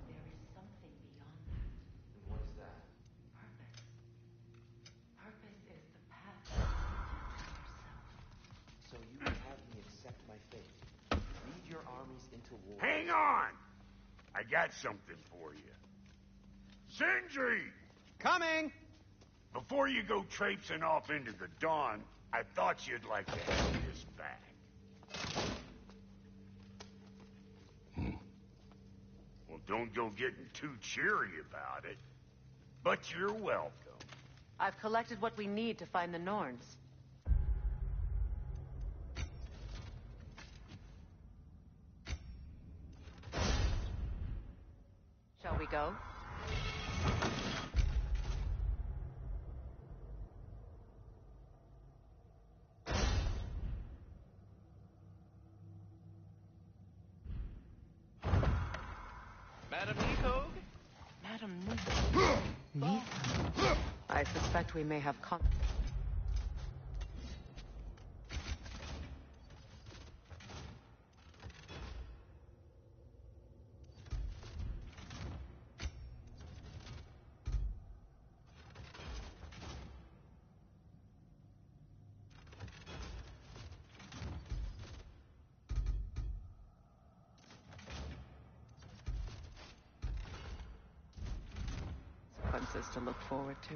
There is something beyond that. And what is that? Purpose. Purpose is the path to yourself. So you would have me accept my fate. Lead your armies into war. Hang on! I got something for you. Sindri! Coming! Before you go traipsing off into the dawn, I thought you'd like to have this back. Well, don't go getting too cheery about it. But you're welcome. I've collected what we need to find the Norns. Shall we go? Madam Nithog? Madam Nithog. Nithog. I suspect we may have consequences to look forward to.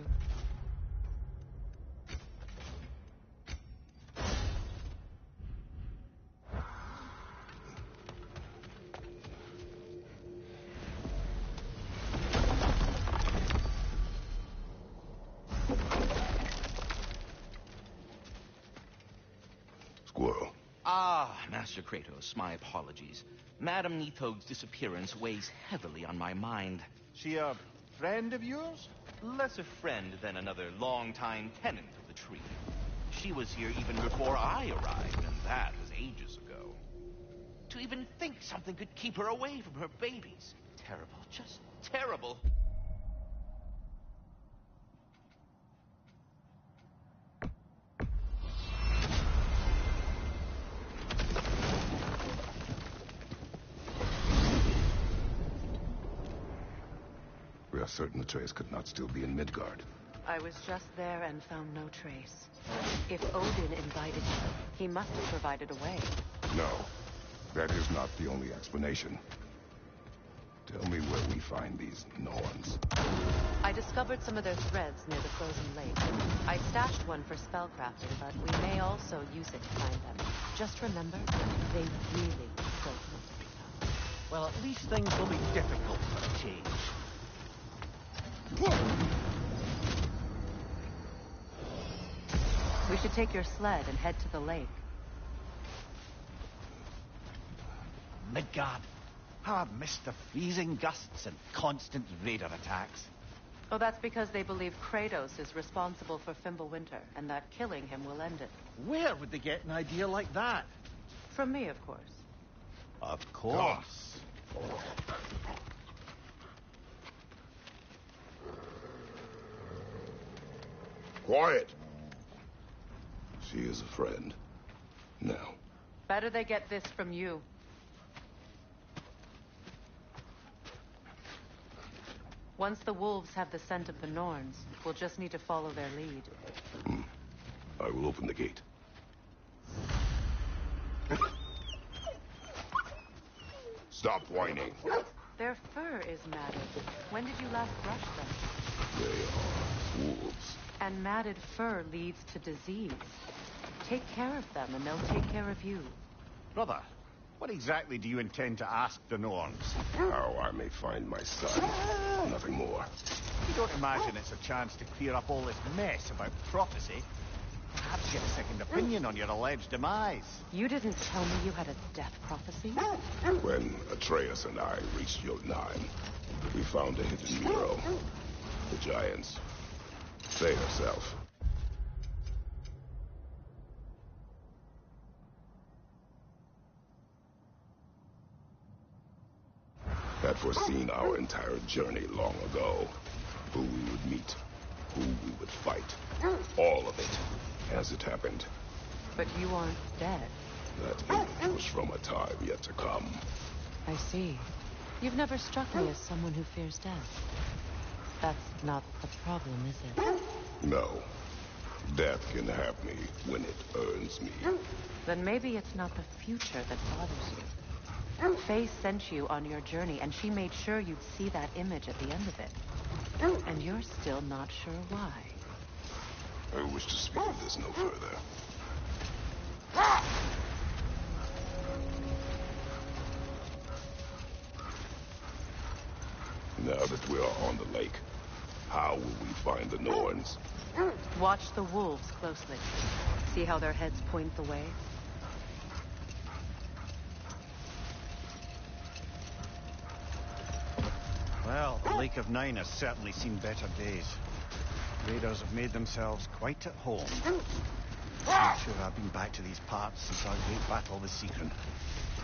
Squirrel. Ah, Master Kratos, my apologies. Madam Nithog's disappearance weighs heavily on my mind. She a friend of yours? Less a friend than another longtime tenant of the tree. She was here even before I arrived, and that was ages ago. To even think something could keep her away from her babies. Terrible, just terrible. We are certain the trace could not still be in Midgard. I was just there and found no trace. If Odin invited you, he must have provided a way. No, that is not the only explanation. Tell me where we find these Norns. I discovered some of their threads near the frozen lake. I stashed one for spellcrafting, but we may also use it to find them. Just remember, they really don't want to be found. Well, at least things will be difficult for a change. We should take your sled and head to the lake. Midgard. How I've missed the freezing gusts and constant raider attacks. Oh, that's because they believe Kratos is responsible for Fimbulwinter, and that killing him will end it. Where would they get an idea like that? From me, of course. Of course. Quiet! She is a friend. Now. Better they get this from you. Once the wolves have the scent of the Norns, we'll just need to follow their lead. I will open the gate. Stop whining. Their fur is matted. When did you last brush them? They are wolves. And matted fur leads to disease. Take care of them, and they'll take care of you. Brother, what exactly do you intend to ask the Norns? How I may find my son. Nothing more. You don't imagine it's a chance to clear up all this mess about prophecy? Perhaps get a second opinion on your alleged demise. You didn't tell me you had a death prophecy? When Atreus and I reached Jotunheim, we found a hidden mural. the giants. Say herself. Had foreseen our entire journey long ago. Who we would meet, who we would fight. All of it, as it happened. But you aren't dead. That image was from a time yet to come. I see. You've never struck me as someone who fears death. That's not the problem, is it? No. Death can have me when it earns me. Then maybe it's not the future that bothers you. Faye sent you on your journey, and she made sure you'd see that image at the end of it. And you're still not sure why. I wish to speak of this no further. Now that we are on the lake, how will we find the Norns? Watch the wolves closely. See how their heads point the way? Well, the Lake of Nine has certainly seen better days. Raiders have made themselves quite at home. I'm sure I've been back to these parts since our great battle with Seekron.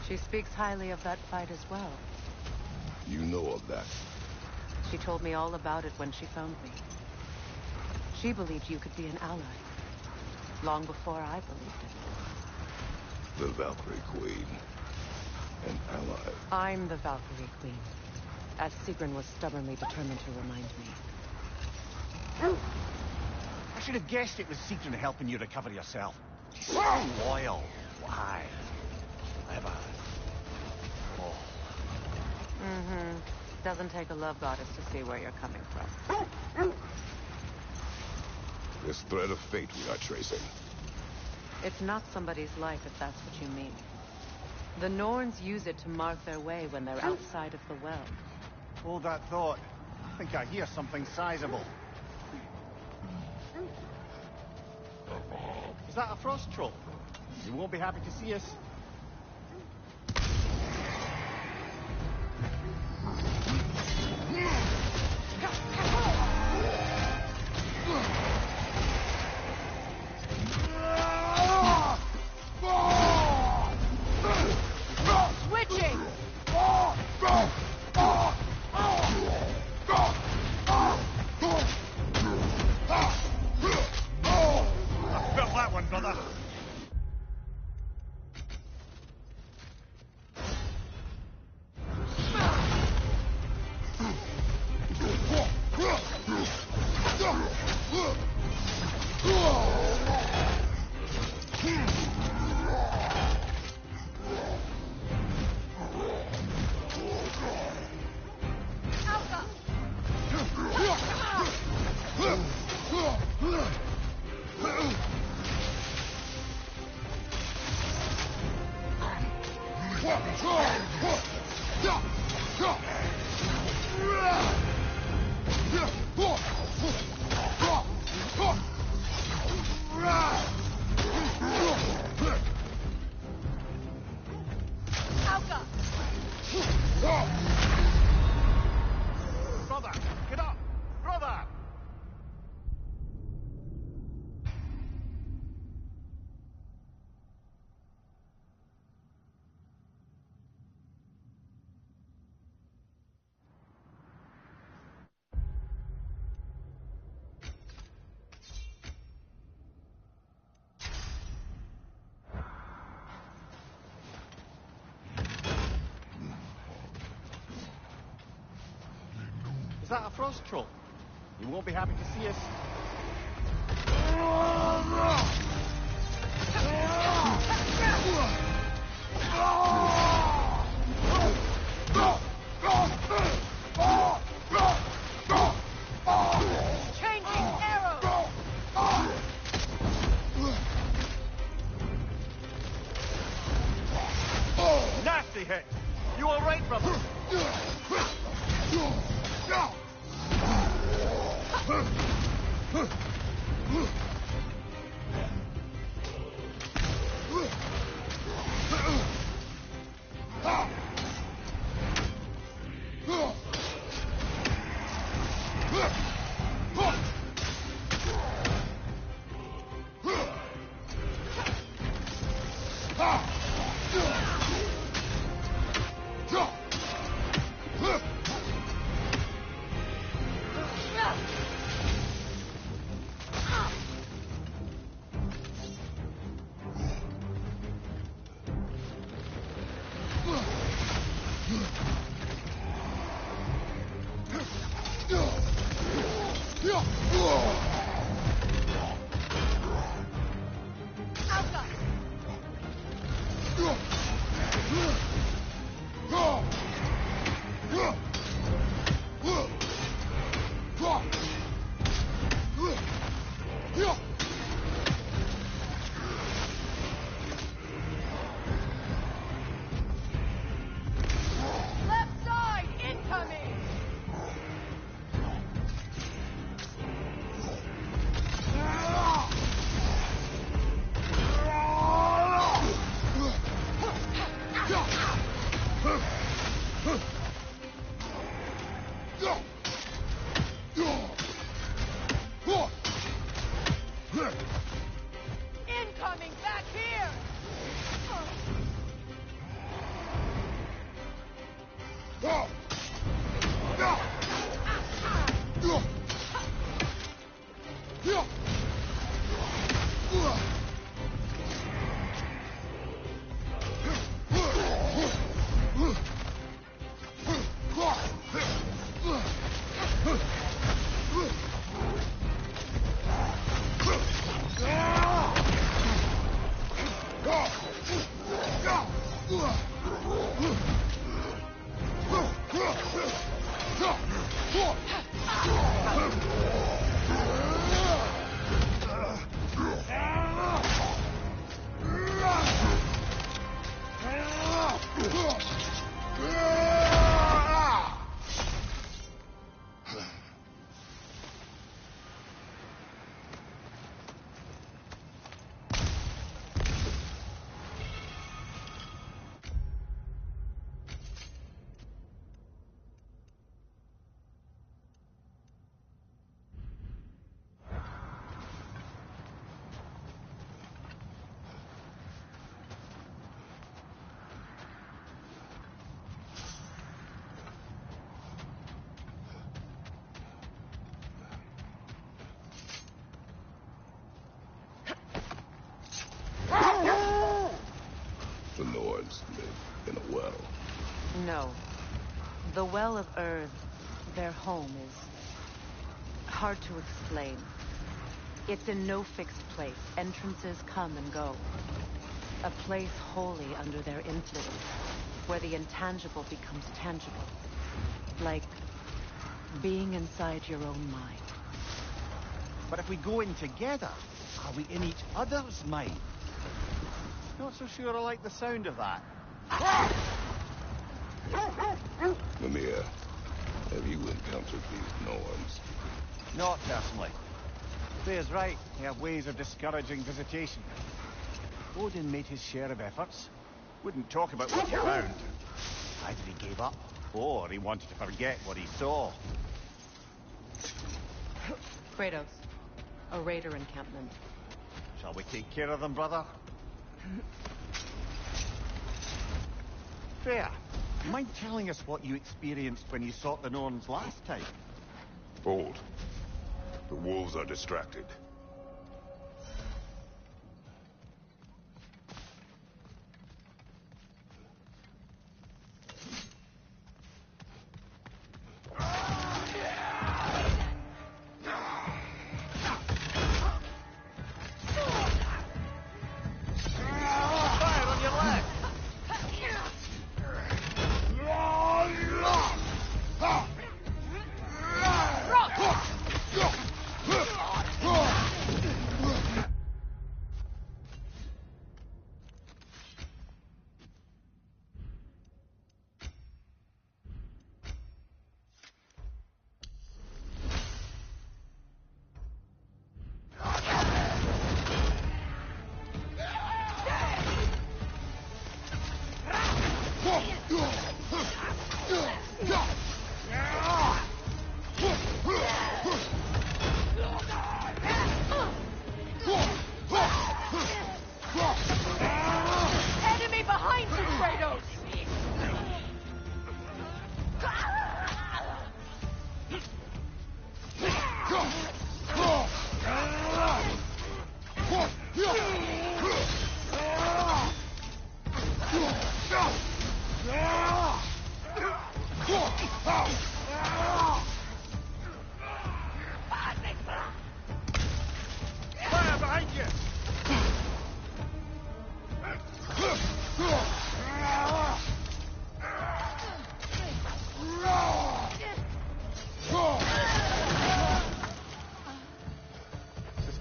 She speaks highly of that fight as well. You know of that? She told me all about it when she found me. She believed you could be an ally. Long before I believed it. The Valkyrie Queen. An ally. I'm the Valkyrie Queen. As Seekron was stubbornly determined to remind me. I should have guessed it was Seekron helping you recover yourself. She's so loyal. Why? Clever. Oh. Mm-hmm. Doesn't take a love goddess to see where you're coming from. This thread of fate we are tracing. It's not somebody's life, if that's what you mean. The Norns use it to mark their way when they're outside of the well. Hold that thought. I think I hear something sizable. Is that a frost troll? You won't be happy to see us. Switching! Felt that one, brother. Brother, get up! Brother! Is that a frost troll? You won't be happy to see us. Changing arrows! Nasty hit! You all right, brother? Left side, incoming! Incoming back here! The Nords live in a well. No. The Well of Earth, their home, is hard to explain. It's in no fixed place. Entrances come and go. A place wholly under their influence, where the intangible becomes tangible. Like being inside your own mind. But if we go in together, are we in each other's mind? Not so sure I like the sound of that. Mimir, have you encountered these Norns? Not personally. Freya's right. They have ways of discouraging visitation. Odin made his share of efforts. Wouldn't talk about what he found. Either he gave up, or he wanted to forget what he saw. Kratos, a raider encampment. Shall we take care of them, brother? Freya, mind telling us what you experienced when you sought the Norns last time? Hold. The wolves are distracted. Enemy behind you, Kratos!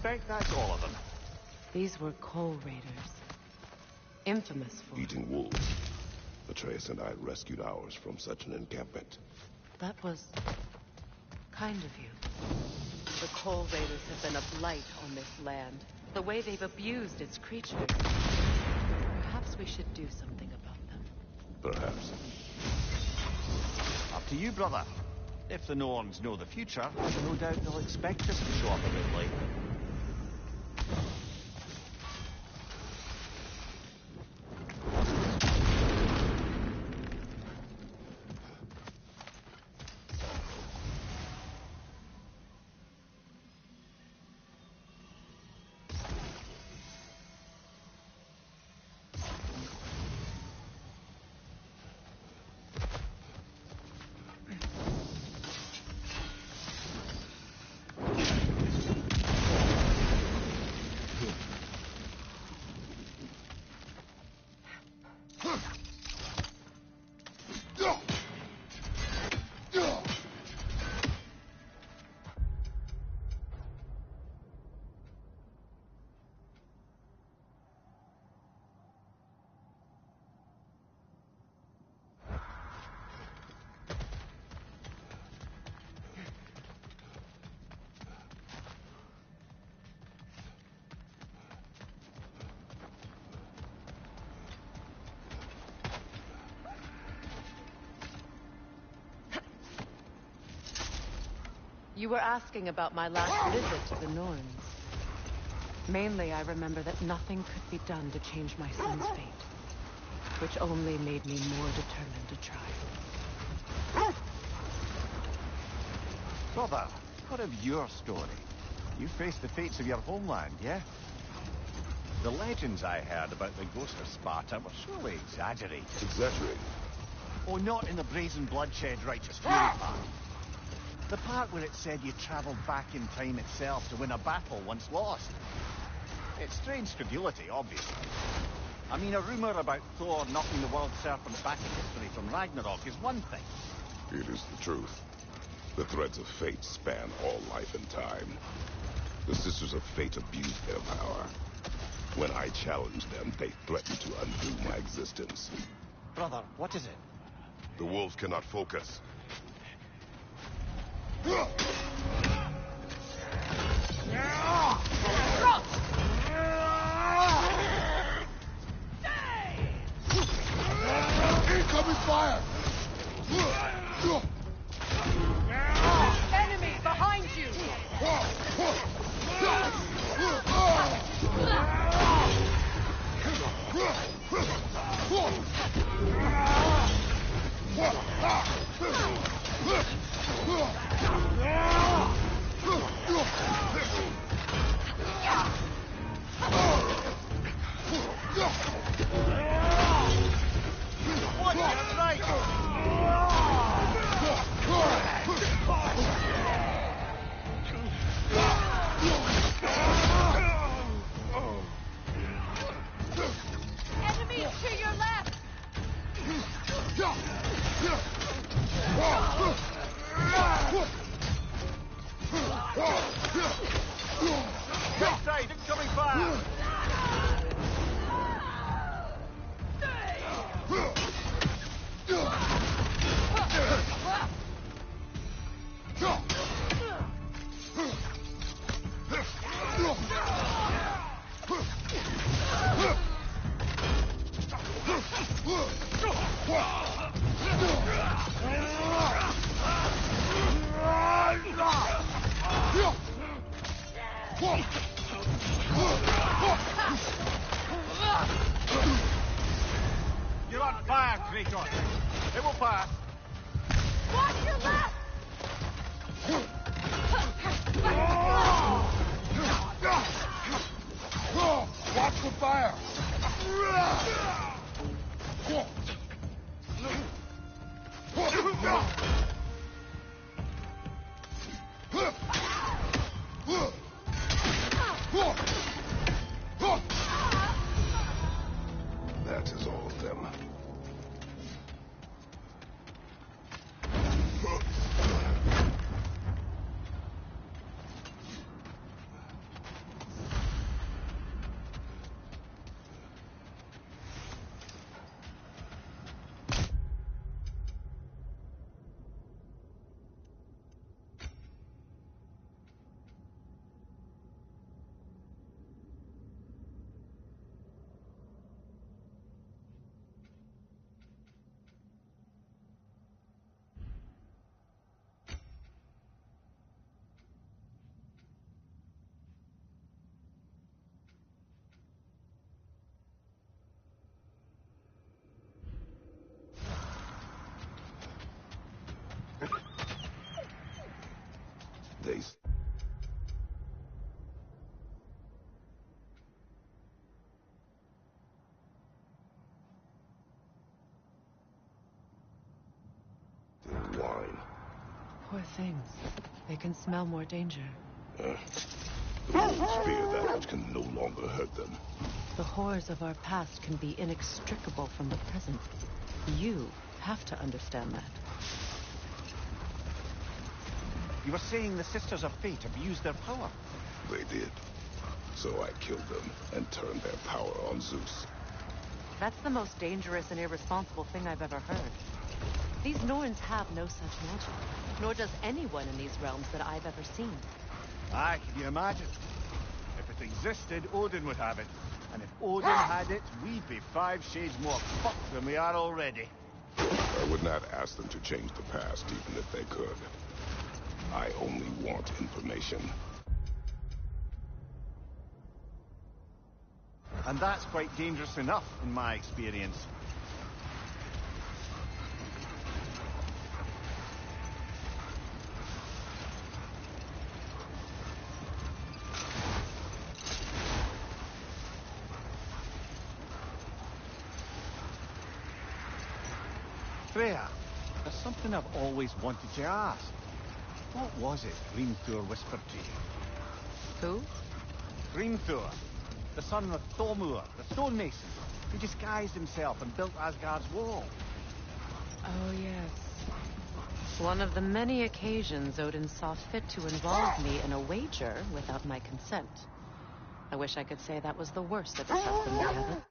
suspect that's all of them. These were coal raiders. Infamous for... Eating wolves. Atreus and I rescued ours from such an encampment. That was... kind of you. The coal raiders have been a blight on this land. The way they've abused its creatures. Perhaps we should do something about them. Perhaps. Up to you, brother. If the Norns know the future, no doubt they'll expect us to show up a bit late. You were asking about my last visit to the Norns. Mainly, I remember that nothing could be done to change my son's fate, which only made me more determined to try. Brother, what of your story? You faced the fates of your homeland, yeah? The legends I heard about the ghost of Sparta were surely exaggerated. Exaggerated? Oh, not in the brazen bloodshed righteous fury part. The part where it said you travelled back in time itself to win a battle once lost. It's strange credulity, obviously. I mean, a rumour about Thor knocking the world serpent back in history from Ragnarok is one thing. It is the truth. The threads of fate span all life and time. The Sisters of Fate abused their power. When I challenged them, they threatened to undo my existence. Brother, what is it? The wolves cannot focus. Incoming fire! Enemy behind you! They wine. Poor things. They can smell more danger. The wolves fear that which can no longer hurt them. The horrors of our past can be inextricable from the present. You have to understand that. You were saying the Sisters of Fate abused their power. They did. So I killed them and turned their power on Zeus. That's the most dangerous and irresponsible thing I've ever heard. These Norns have no such magic, nor does anyone in these realms that I've ever seen. Aye, can you imagine? If it existed, Odin would have it. And if Odin had it, we'd be 5 shades more fucked than we are already. I would not ask them to change the past, even if they could. I only want information. And that's quite dangerous enough, in my experience. Freya, there's something I've always wanted to ask. What was it Grimthor whispered to you? Who? Grimthor, the son of Thormur, the stonemason, who disguised himself and built Asgard's wall. Oh, yes. One of the many occasions Odin saw fit to involve me in a wager without my consent. I wish I could say that was the worst that has happened together.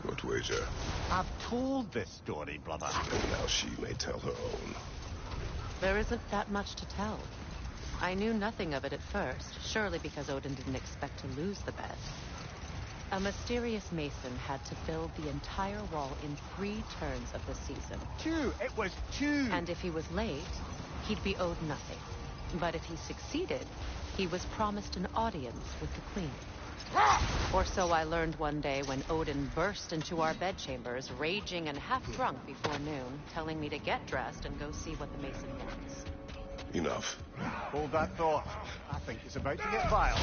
What wager? I've told this story, brother. And now she may tell her own. There isn't that much to tell. I knew nothing of it at first, surely because Odin didn't expect to lose the bet. A mysterious mason had to build the entire wall in 3 turns of the season. 2! It was 2! And if he was late, he'd be owed nothing. But if he succeeded, he was promised an audience with the queen. Or so I learned one day when Odin burst into our bedchambers, raging and half drunk before noon, telling me to get dressed and go see what the mason wants. Enough. Hold that thought. I think it's about to get vile.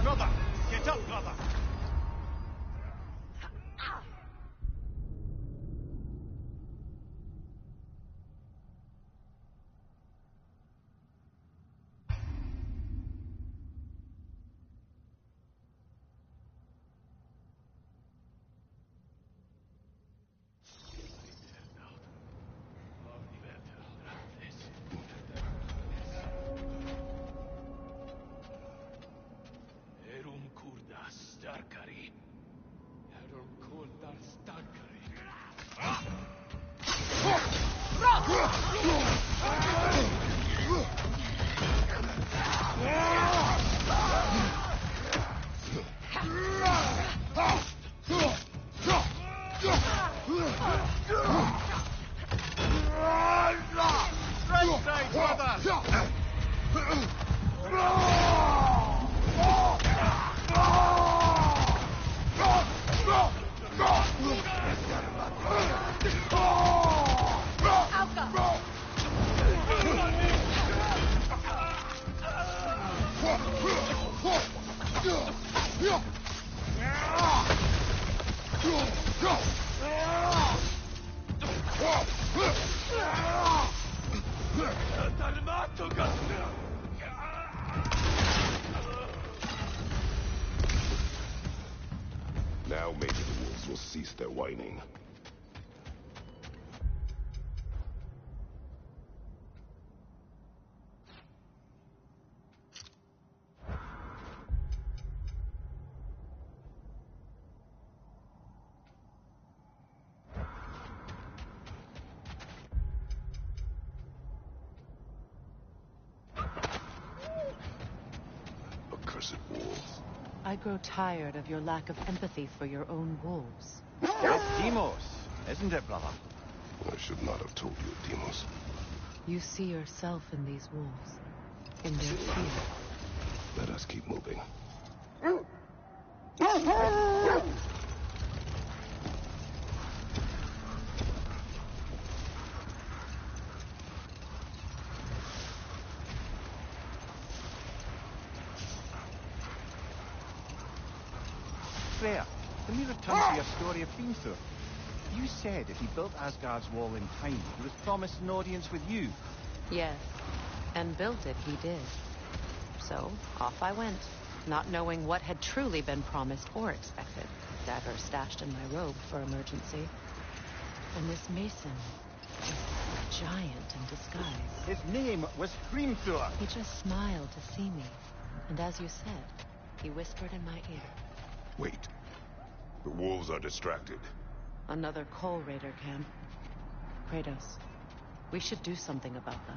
Brother! Get up, brother! maybe the wolves will cease their whining. Accursed wolves. I grow tired of your lack of empathy for your own wolves. It's Demos, isn't it, brother? I should not have told you, Demos. You see yourself in these wolves, in their fear. Let us keep moving. Freya, can we return to your story of Hrimthur? You said if he built Asgard's wall in time, he was promised an audience with you. Yes, and built it he did. So, off I went, not knowing what had truly been promised or expected. Dagger stashed in my robe for emergency. And this mason was a giant in disguise. His name was Hrimthur. He just smiled to see me. And as you said, he whispered in my ear. Wait. The wolves are distracted. Another Coal Raider camp. Kratos, we should do something about them.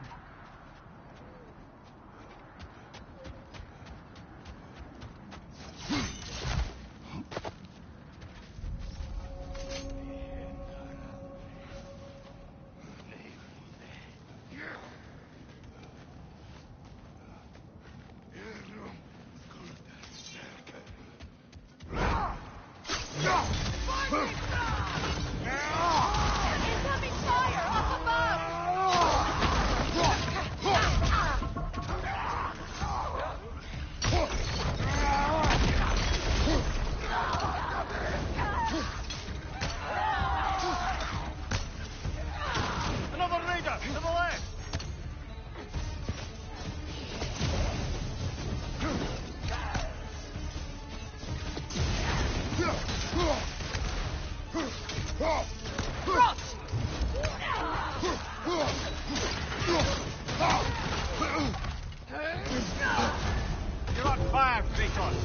You're on fire, Kratos.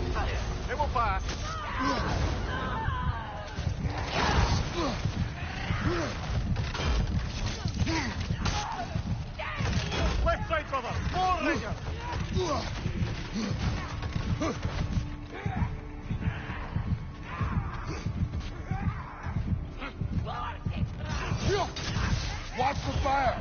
They will fire. Left side, brother. More Ranger. Watch the fire!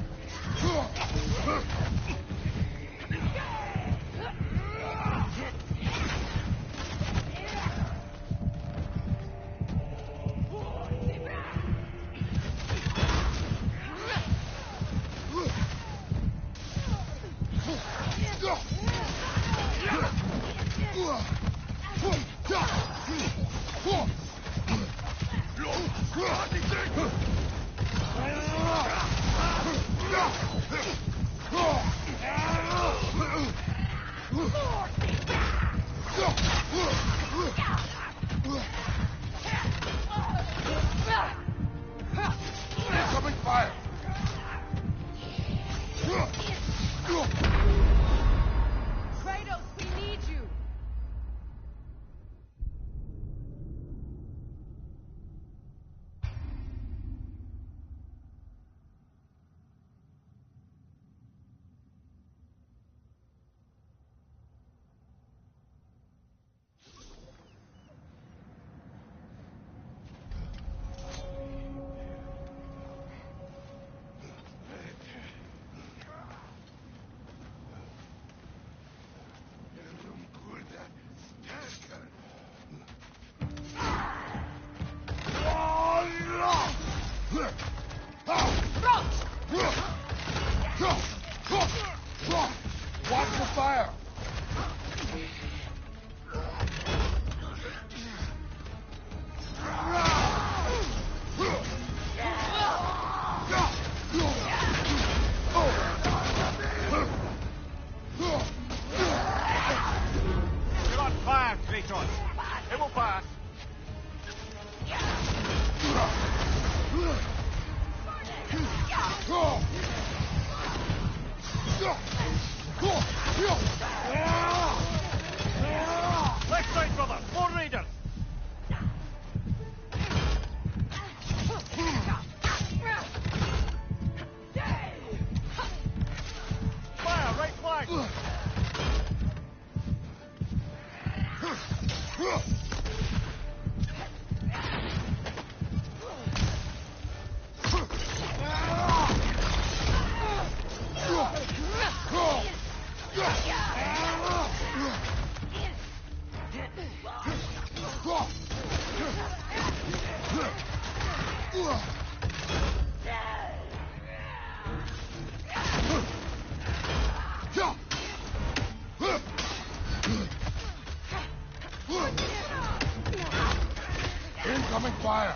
Incoming fire! Kratos, we need you! Watch the fire! You're on fire, Kratos. They will fire. Incoming fire!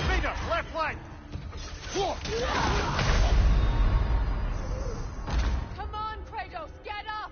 Leader, left flank! Come on, Kratos, get up!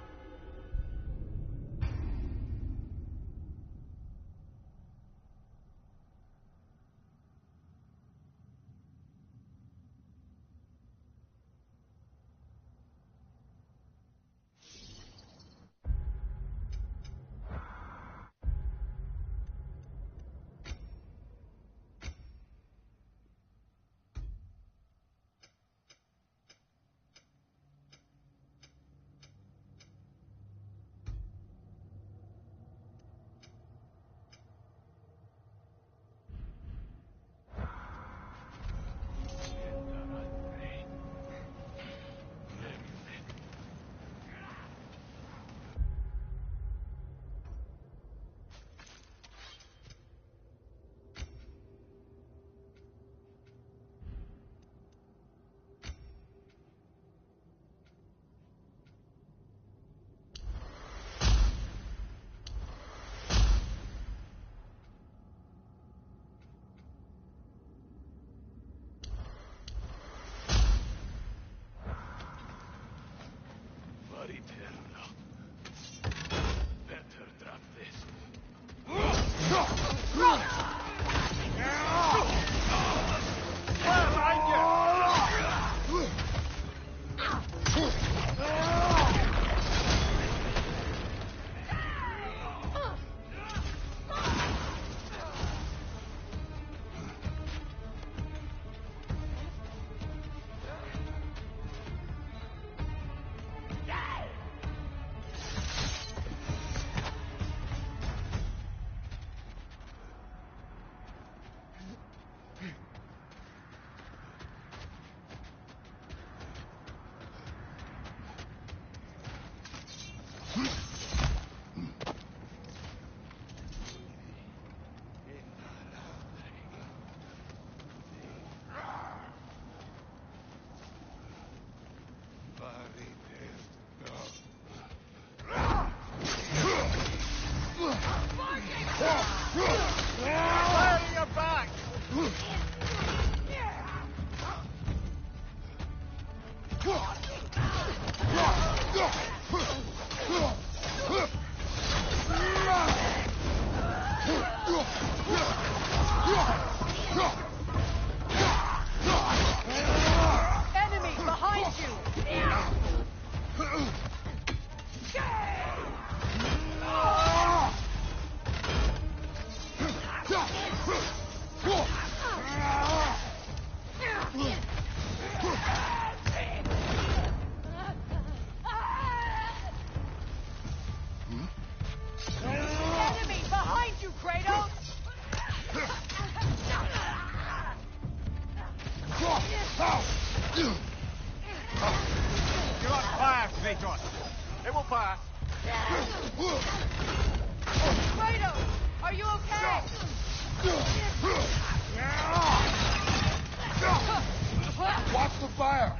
Bloody terminal. Better drop this. Fire in your back! Enemy behind you! Enemy behind you, Kratos! You're on fire, Kratos. It will pass. Kratos, are you okay? Watch the fire!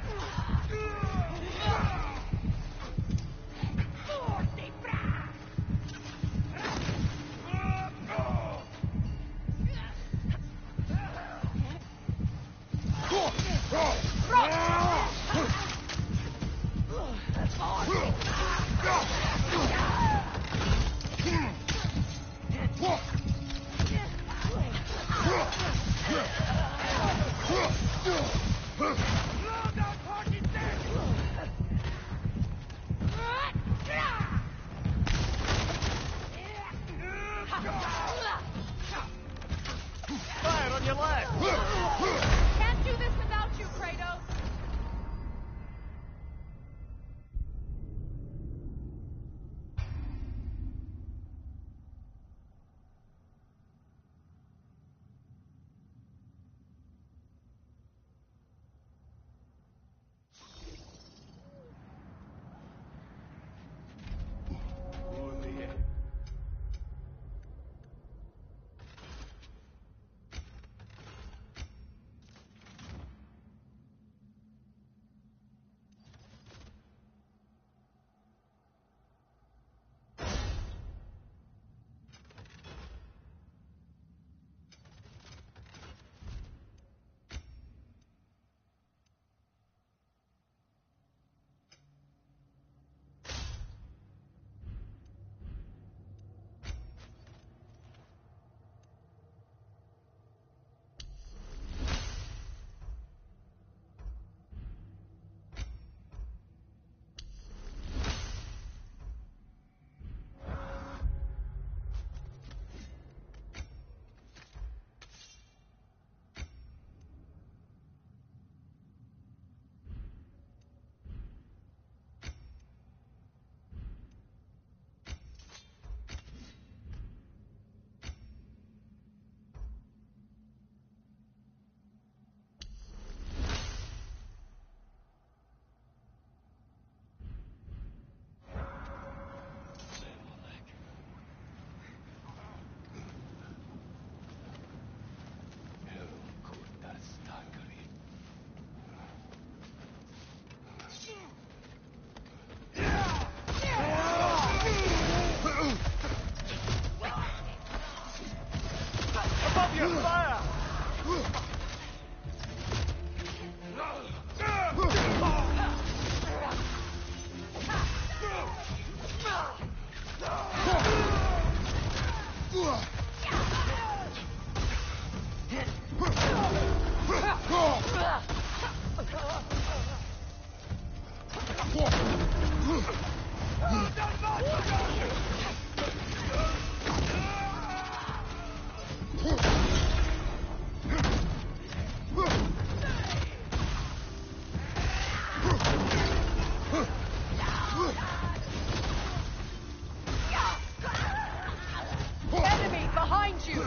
Enemy behind you!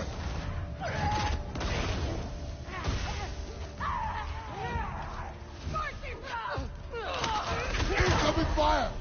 Incoming fire!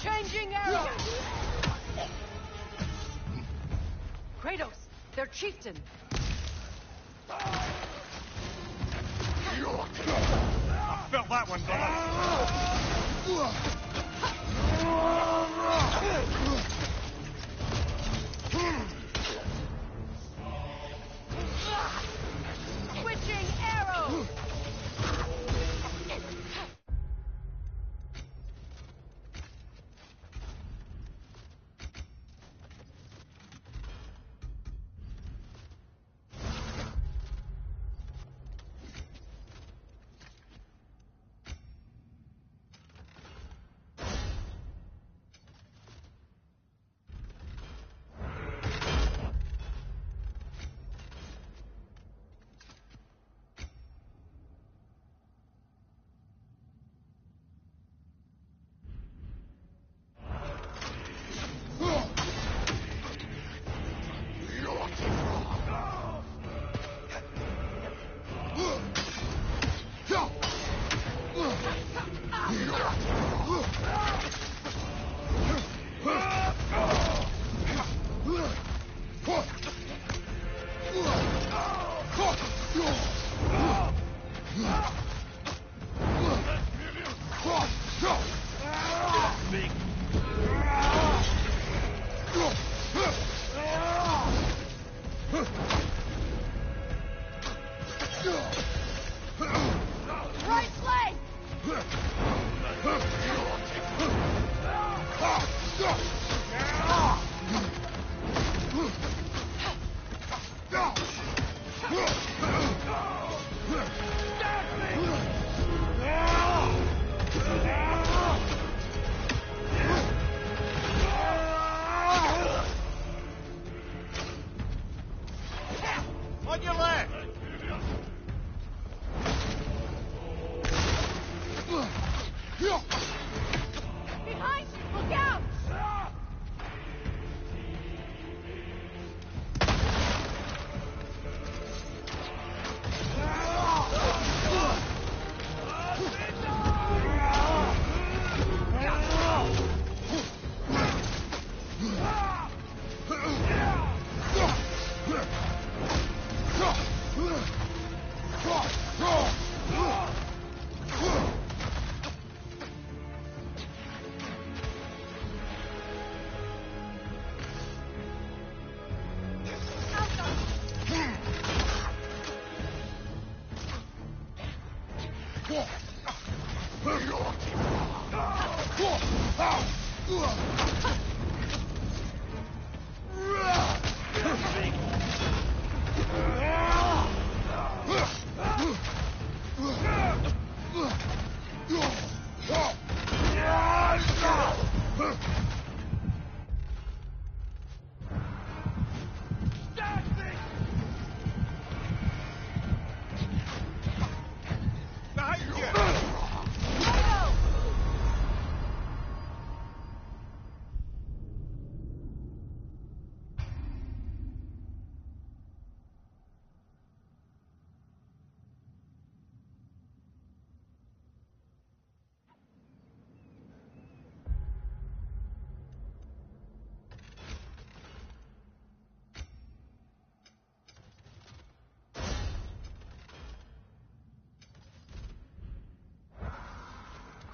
Changing arrow! Kratos, their chieftain. I felt that one, brother. Switching arrow!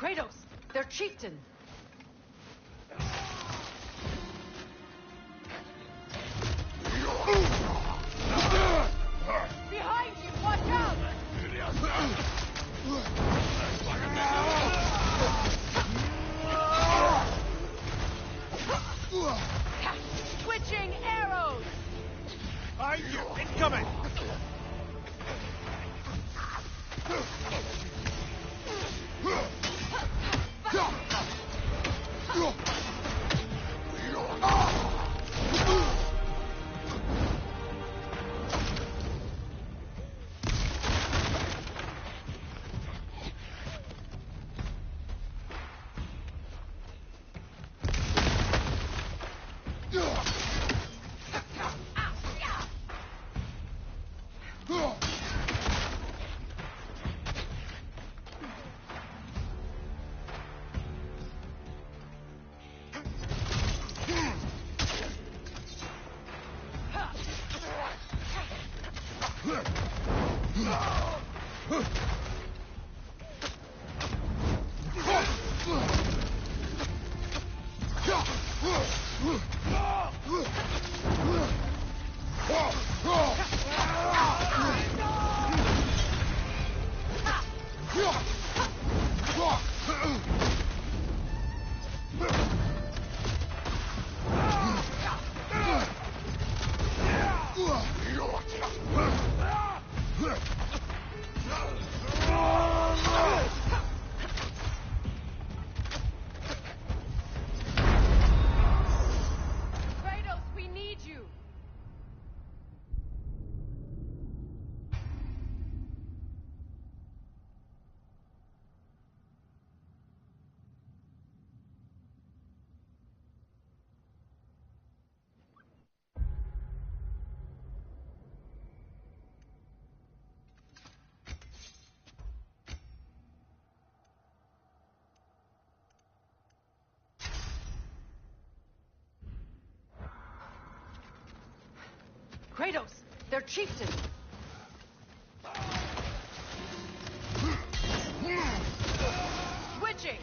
Kratos, their chieftain! Behind you! Watch out! Switching arrows! Behind you! Incoming! Kratos, we need you! Kratos, their chieftain! Switching!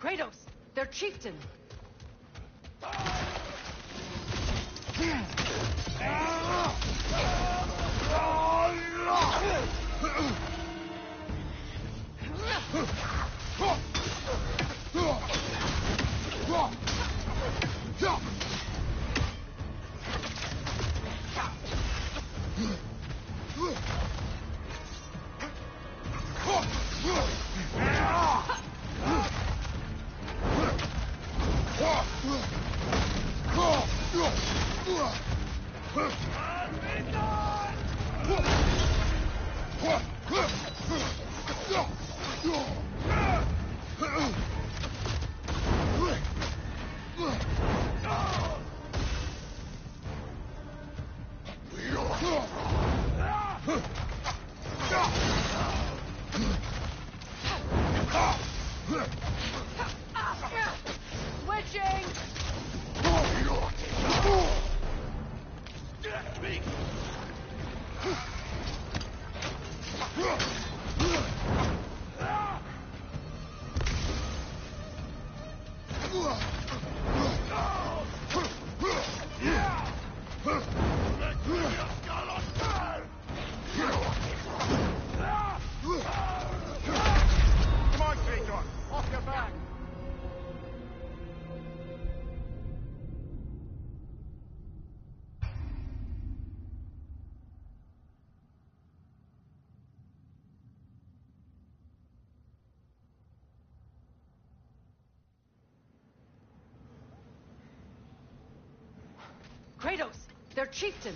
Kratos, their chieftain. Kratos, their chieftain.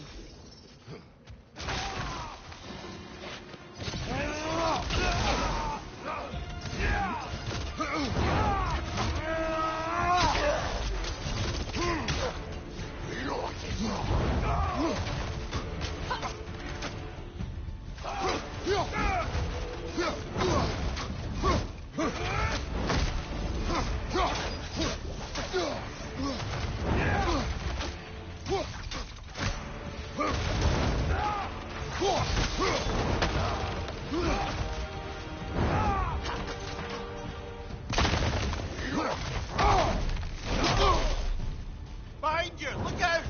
Behind you! Look out!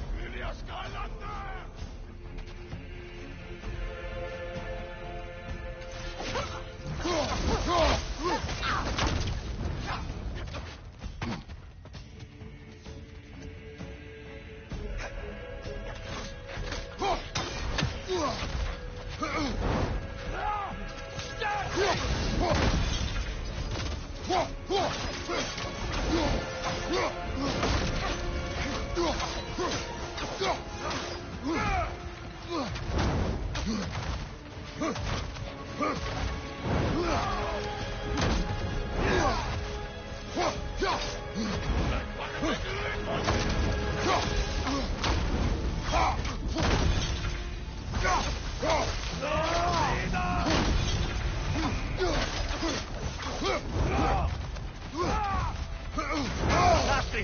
Nasty!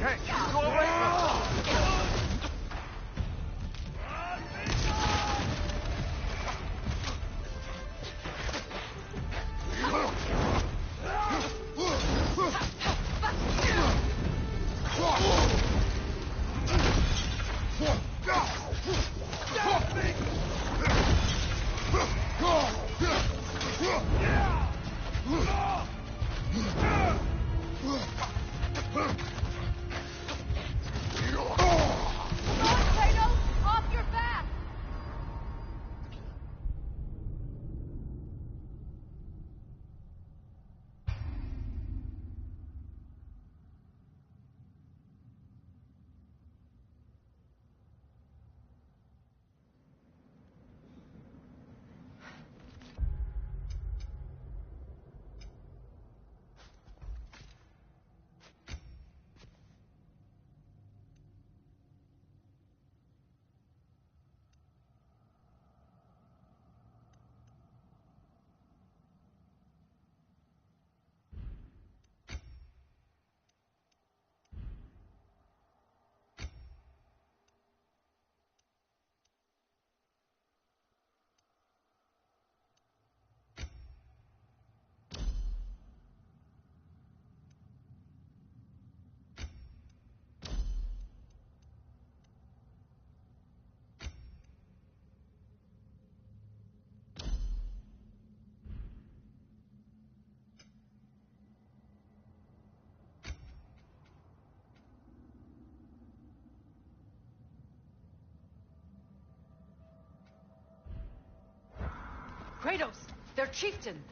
Kratos! Their chieftain!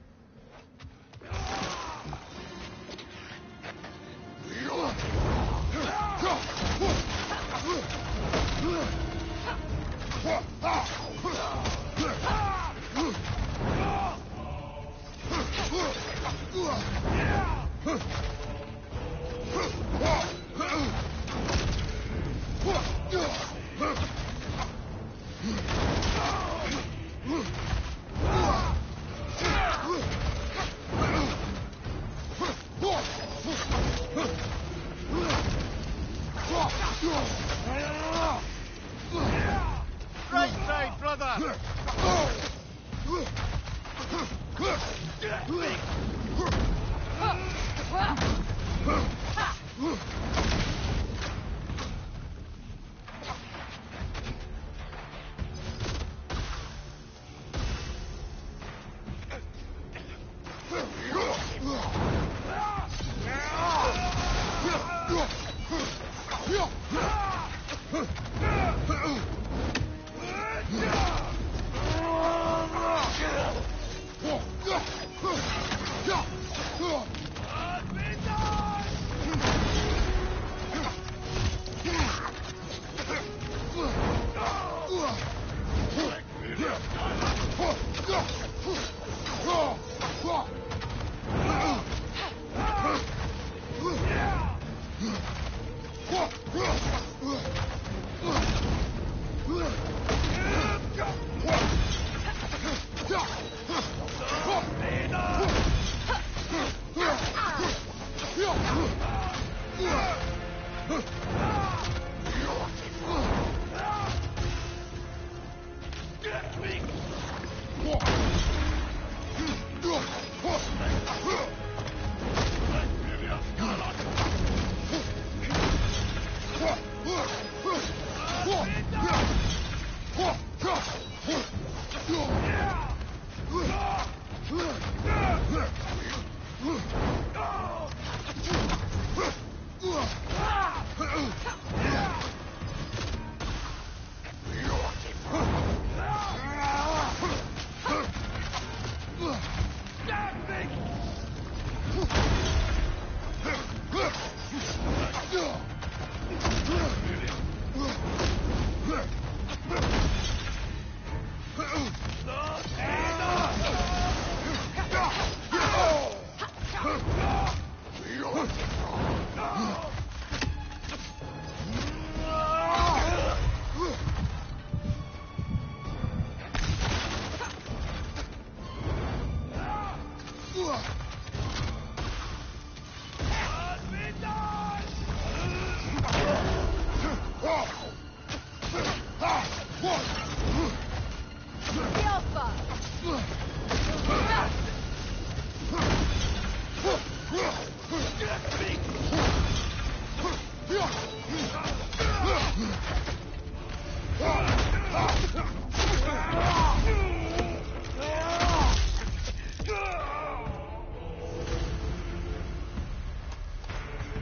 Right side, brother!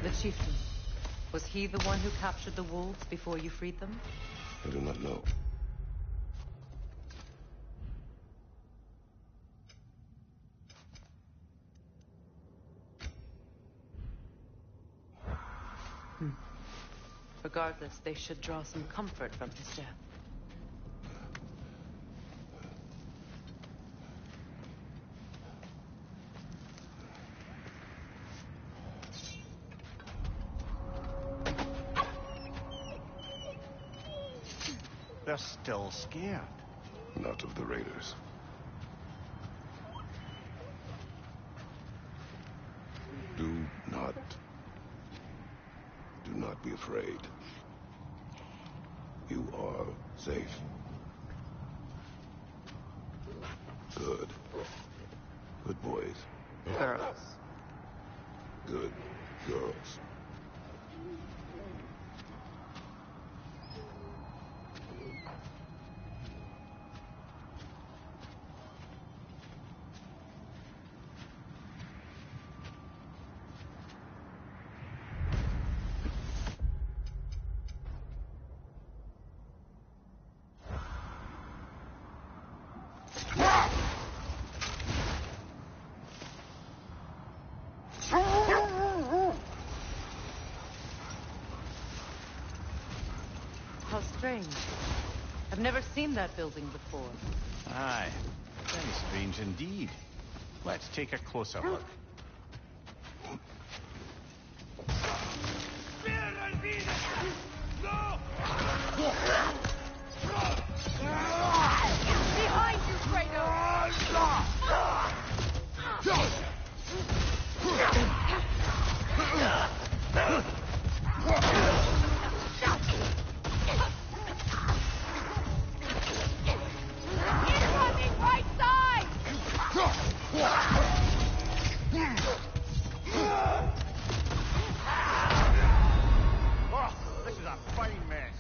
The chieftain. Was he the one who captured the wolves before you freed them? I do not know. Regardless, they should draw some comfort from his death. They're still scared. Not of the raiders. Do not be afraid. You are safe. Good. Good boys. Girls. Good girls. strange. I've never seen that building before. Aye, very strange indeed. Let's take a closer look. Behind you, Kratos! Incoming right side! Oh, this is a fine mess.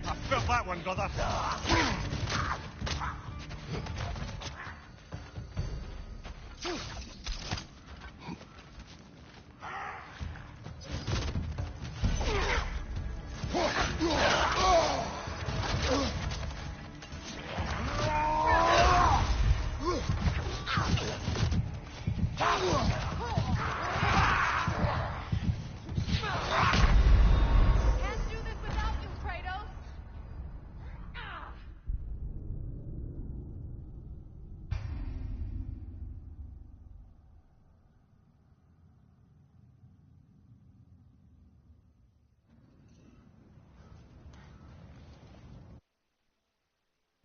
I felt that one, brother.